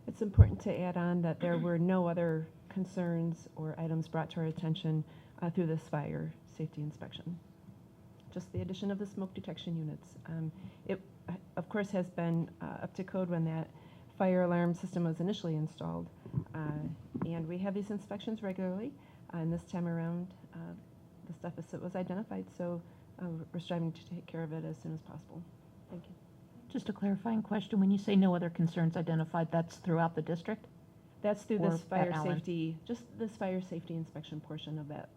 It's important to add on that there were no other concerns or items brought to our attention through this fire safety inspection. Just the addition of the smoke detection units. It, of course, has been up to code when that fire alarm system was initially installed. And we have these inspections regularly. And this time around, this deficit was identified. So we're striving to take care of it as soon as possible. Thank you. Just a clarifying question, when you say no other concerns identified, that's throughout the district? That's through Or this at fire Allen? safety, just this fire safety inspection portion of that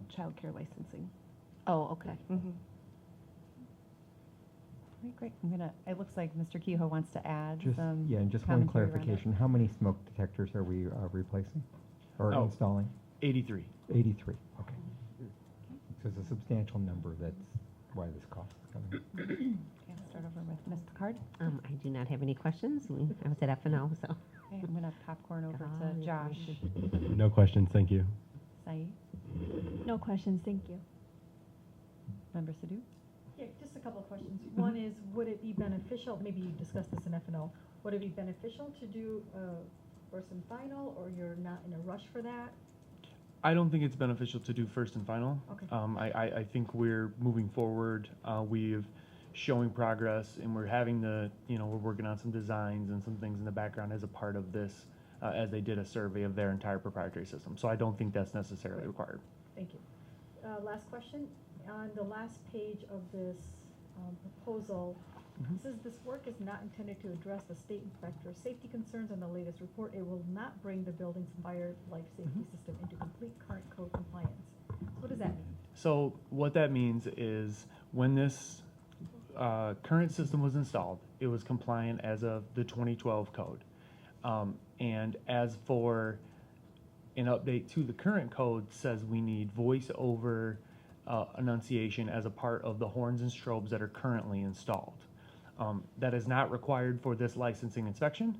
child care licensing. Oh, okay. Mm-hmm. Great. It looks like Mr. Kehoe wants to add Just, some yeah, and just one commentary around it. clarification. How many smoke detectors are we replacing or Oh. installing? 83. 83, okay. So it's a substantial number. That's why this cost is coming. Okay, I'll start over with Ms. Picard. I do not have any questions. I was at F&O, so. Okay, I'm going to popcorn over All to the Josh. No questions, thank you. Saeed. No questions, thank you. Member Sadoo. Yeah, just a couple of questions. One is, would it be beneficial, maybe you discussed this in F&O, would it be beneficial to do first and final, or you're not in a rush for that? I don't think it's beneficial to do first and final. Okay. I think we're moving forward. We've showing progress, and we're having we're working on some designs and some things in the background as a part of this, as they did a survey of their entire proprietary system. So I don't think that's necessarily required. Thank you. Last question. On the last page of this proposal, it says this work is not intended to address the state inspector's safety concerns on the latest report. It will not bring the building's fire life safety system into complete current code compliance. What does that mean? So what that means is when this current system was installed, it was compliant as of the 2012 code. And as for an update to the current code says we need voice over enunciation as a part of the horns and strobes that are currently installed. That is not required for this licensing inspection,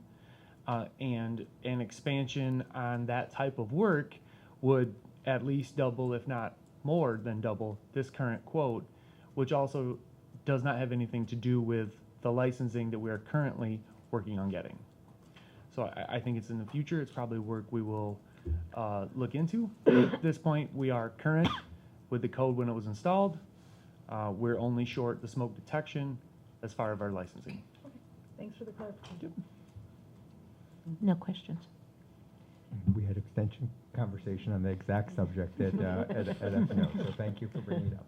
and an expansion on that type of work would at least double, if not more than double, this current quote, which also does not have anything to do with the licensing that we are currently working on getting. So I think it's in the future. It's probably work we will look into. At this point, we are current with the code when it was installed. We're only short the smoke detection as far as our licensing. Okay. Thanks for the clarification. No questions. We had extension conversation on the exact subject at F&O, so thank you for bringing it up.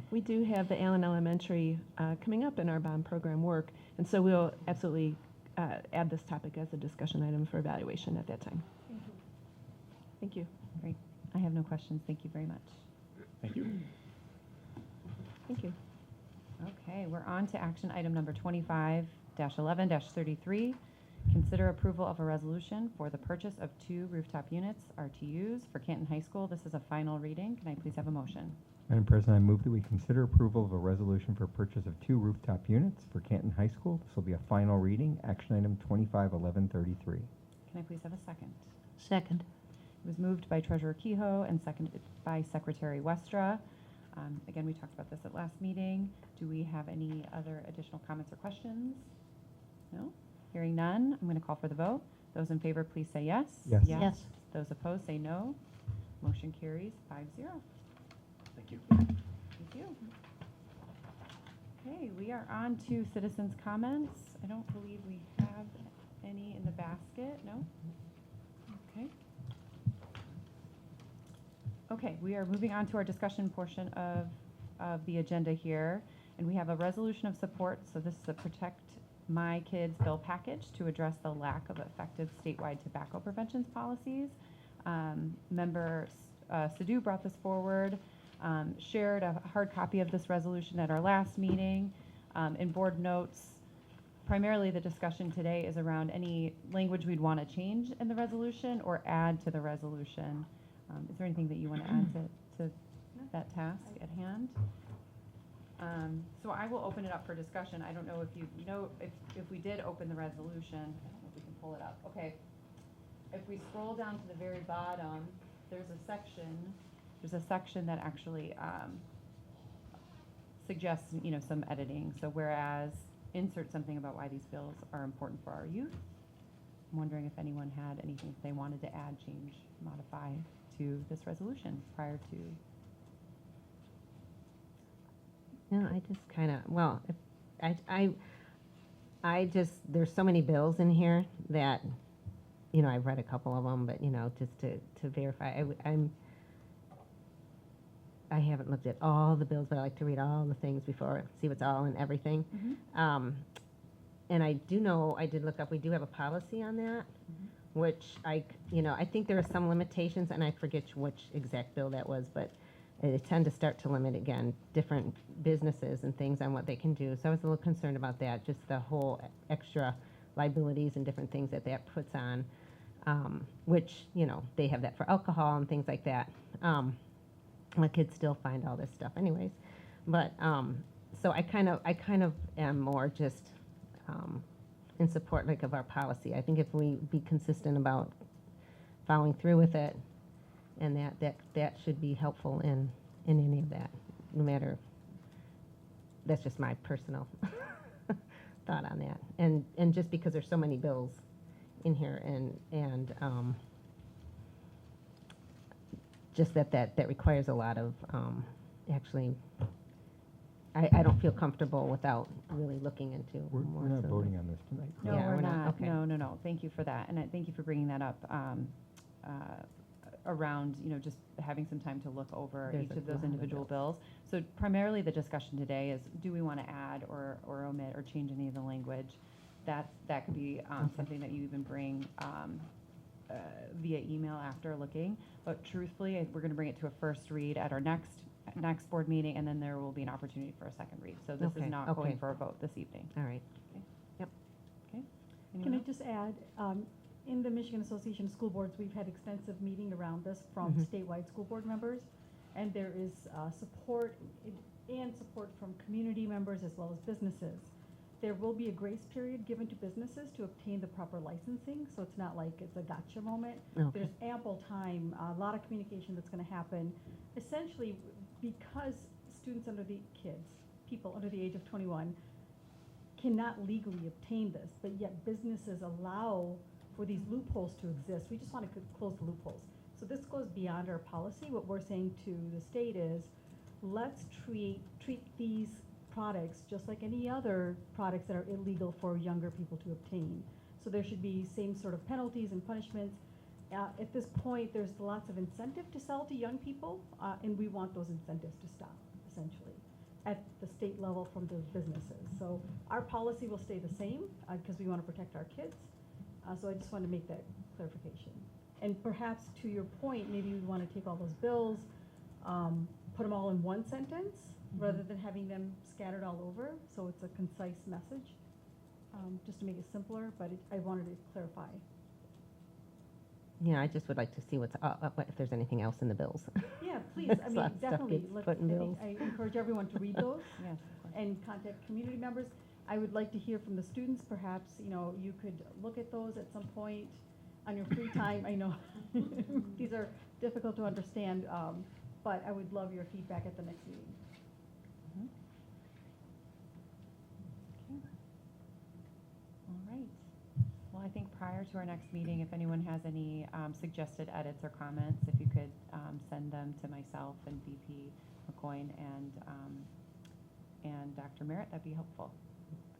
We do have the Allen Elementary coming up in our bond program work, and so we'll absolutely add this topic as a discussion item for evaluation at that time. Thank you. Thank you. Great. I have no questions. Thank you very much. Thank you. Thank you. Okay, we're on to action item number 25-11-33. Consider approval of a resolution for the purchase of 2 rooftop units, RTUs, for Canton High School. This is a final reading. Can I please have a motion? Madam President, I move that we consider approval of a resolution for purchase of 2 rooftop units for Canton High School. This will be a final reading, action item 25-11-33. Can I please have a second? Second. It was moved by Treasurer Kehoe and seconded by Secretary Westra. Again, we talked about this at last meeting. Do we have any other additional comments or questions? No? Hearing none, I'm going to call for the vote. Those in favor, please say yes. Yes. Yes. Those opposed, say no. Motion carries 5-0. Thank you. Thank you. Okay, we are on to citizens' comments. I don't believe we have any in the basket. No? Okay. Okay, we are moving on to our discussion portion of the agenda here. And we have a resolution of support. So this is a Protect My Kids bill package to address the lack of effective statewide tobacco prevention policies. Member Sadhu brought this forward, shared a hard copy of this resolution at our last meeting. In board notes, primarily the discussion today is around any language we'd want to change in the resolution or add to the resolution. Is there anything that you want to add to that task at hand? So I will open it up for discussion. I don't know if you know, if we did open the resolution, I don't know if we can pull it up. Okay. If we scroll down to the very bottom, there's a section that actually suggests, some editing. So whereas insert something about why these bills are important for our youth. I'm wondering if anyone had anything that they wanted to add, change, modify to this resolution prior to. No, I just kind of, well, I just, there's so many bills in here that, I've read a couple of them, but, just to verify, I haven't looked at all the bills, but I like to read all the things before, see what's all in everything. And I do know, I did look up, we do have a policy on that, which I think there are some limitations, and I forget which exact bill that was, but they tend to start to limit, again, different businesses and things on what they can do. So I was a little concerned about that, just the whole extra liabilities and different things that puts on, which, they have that for alcohol and things like that. My kids still find all this stuff anyways. But, so I kind of am more just in support, of our policy. I think if we be consistent about following through with it, and that should be helpful in any of that, no matter, that's just my personal thought on that. And just because there's so many bills in here and just that requires a lot of, actually, I don't feel comfortable without really looking into more. We're not voting on this tonight. No, Yeah, we're not. Okay. No. Thank you for that. And thank you for bringing that up around, just having some time to look over There's each a of those lot of individual bills. So primarily the discussion today is, do we want to add or omit or change any of the language? That could be something that you even bring via email after looking. But truthfully, we're going to bring it to a first read at our next board meeting, and then there will be an opportunity for a second read. So this is not going for a vote this evening. All right. Okay. Yep. Okay. Can Anyone I else? just add, in the Michigan Association of School Boards, we've had extensive meeting around this from statewide school board members, and there is support and support from community members as well as businesses. There will be a grace period given to businesses to obtain the proper licensing, so it's not like it's a gotcha moment. Okay. There's ample time, a lot of communication that's going to happen. Essentially, because students people under the age of 21, cannot legally obtain this, but yet businesses allow for these loopholes to exist. We just want to close the loopholes. So this goes beyond our policy. What we're saying to the state is, let's treat these products just like any other products that are illegal for younger people to obtain. So there should be same sort of penalties and punishments. At this point, there's lots of incentive to sell to young people, and we want those incentives to stop, essentially, at the state level from those businesses. So our policy will stay the same because we want to protect our kids. So I just want to make that clarification. And perhaps to your point, maybe we want to take all those bills, put them all in one sentence, rather than having them scattered all over, so it's a concise message, just to make it simpler, but I wanted to clarify. Yeah, I just would like to see if there's anything else in the bills. Yeah, please, There's I a mean, lot of stuff definitely, gets put in bills. I encourage everyone to read those. Yes, of course. And contact community members. I would like to hear from the students, perhaps, you could look at those at some point on your free time. I know these are difficult to understand, but I would love your feedback at the next meeting. All right. Well, I think prior to our next meeting, if anyone has any suggested edits or comments, if you could send them to myself and VP McCoyne and Dr. Merritt, that'd be helpful.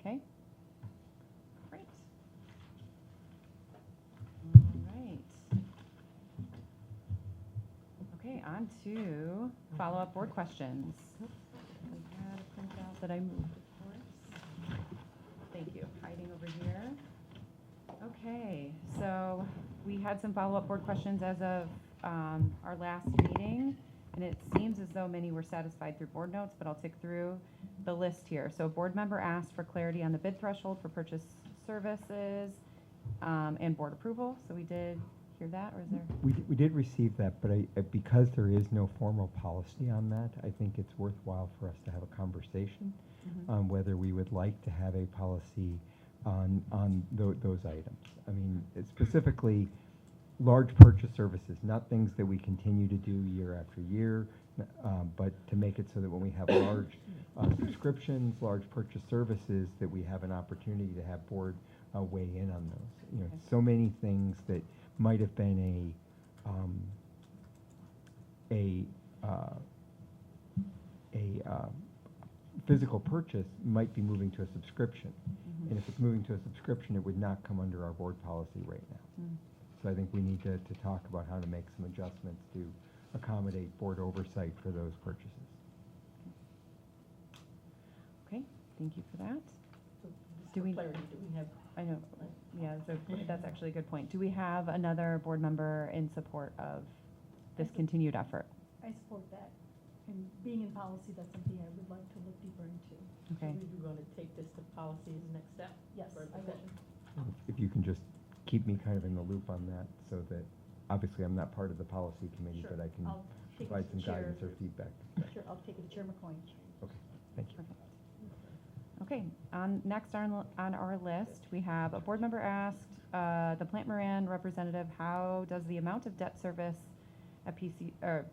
Okay? Great. All right. Okay, on to follow-up board questions. I had a printout that I moved, of course. Thank you. Hiding Okay, so we had some follow-up board questions as of our last meeting, and it seems as though many were satisfied through board notes, but I'll tick through the list here. So a board member asked for clarity on the bid threshold for purchase services and board approval. So we did hear that, or is there? We did receive that, but because there is no formal policy on that, I think it's worthwhile for us to have a conversation on whether we would like to have a policy on those items. I mean, it's specifically large purchase services, not things that we continue to do year after year, but to make it so that when we have large subscriptions, large purchase services, that we have an opportunity to have board weigh in on those. You know, so many things that might have been a physical purchase might be moving to a subscription. And if it's moving to a subscription, it would not come under our board policy right now. So I think we need to talk about how to make some adjustments to accommodate board oversight for those purchases. Okay, thank you for that. Do we have? I know, yeah, so that's actually a good point. Do we have another board member in support of this continued effort? I support that. And being in policy, that's something I would like to look deeper into. Okay. So we're going to take this to policy as the next step? Yes, for I will. discussion? If you can just keep me kind of in the loop on that, so that, obviously I'm not part of the policy committee, Sure. but I can I'll take it provide to some Chair. guidance or feedback. Sure, I'll take it to Chair McCoy. Okay, thank you. Okay, next on our list, we have a board member asked, the Plant Moran representative, how does the amount of debt service at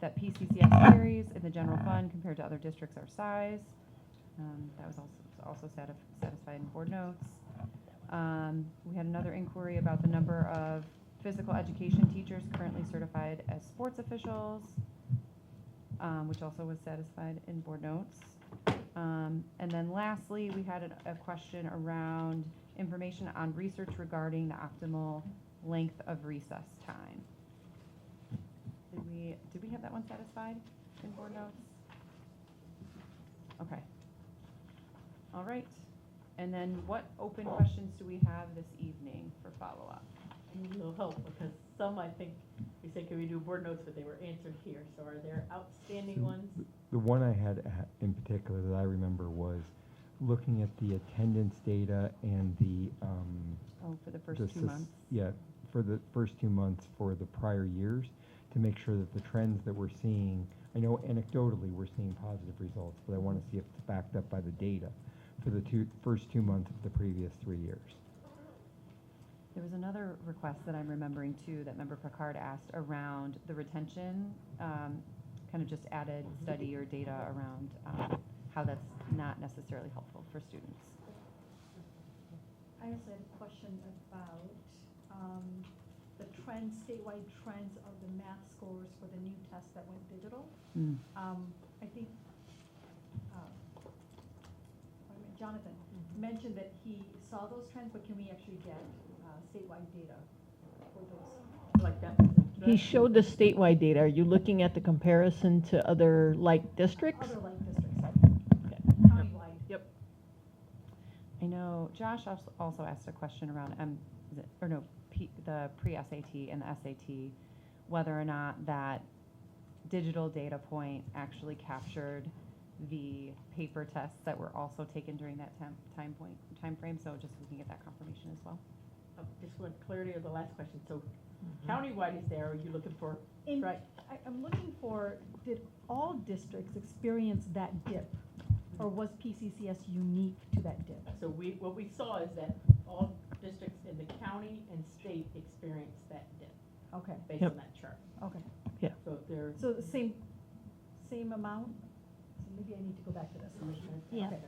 that P-CCS carries in the general fund compared to other districts our size? That was also satisfied in board notes. We had another inquiry about the number of physical education teachers currently certified as sports officials, which also was satisfied in board notes. And then lastly, we had a question around information on research regarding the optimal length of recess time. Did we have that one satisfied in board notes? Okay. All right. And then what open questions do we have this evening for follow-up? Will help, because some, I think, we said, can we do board notes, but they were answered here. So are there outstanding So ones? The one I had in particular that I remember was looking at the attendance data and the for the first 2 months. Yeah, for the first 2 months for the prior years, to make sure that the trends that we're seeing, I know anecdotally we're seeing positive results, but I want to see if it's backed up by the data for the first 2 months of the previous 3 years. There was another request that I'm remembering too that Member Picard asked around the retention, kind of just added study or data around how that's not necessarily helpful for students. I also had a question about the trends, statewide trends of the math scores for the new test that went digital. I think Jonathan mentioned that he saw those trends, but can we actually get statewide data for those? Like that? He showed the statewide data. Are you looking at the comparison to other like districts? Other like districts, countywide. Yep. I know Josh also asked a question around the pre-SAT and the SAT, whether or not that digital data point actually captured the paper tests that were also taken during that time frame. So just we can get that confirmation as well. Just want clarity of the last question. So countywide is there, are you looking for, right? I'm looking for, did all districts experience that dip? Or was P-CCS unique to that dip? So what we saw is that all districts in the county and state experienced that dip. Okay. Based on that chart. Okay. Yeah. So if they're. So the same amount? So maybe I need to go back to this. Yeah. Okay.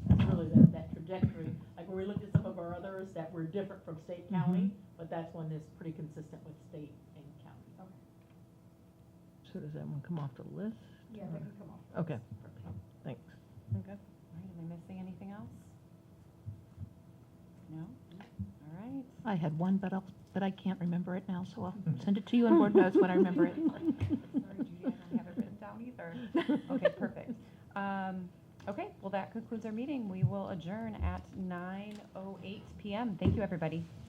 That's really that trajectory. Like when we looked at some of our others that were different from state, county, but that's one that's pretty consistent with state and county. Okay. So does that one come off the list? Yeah, that can come off. Okay, thanks. Okay. All right, am I missing anything else? No? All right. I had one, but I can't remember it now, so I'll send it to you in board notes when I remember it. Sorry, Judy, I don't have it written down either. Okay, perfect. Okay, well, that concludes our meeting. We will adjourn at 9:08 p.m. Thank you, everybody.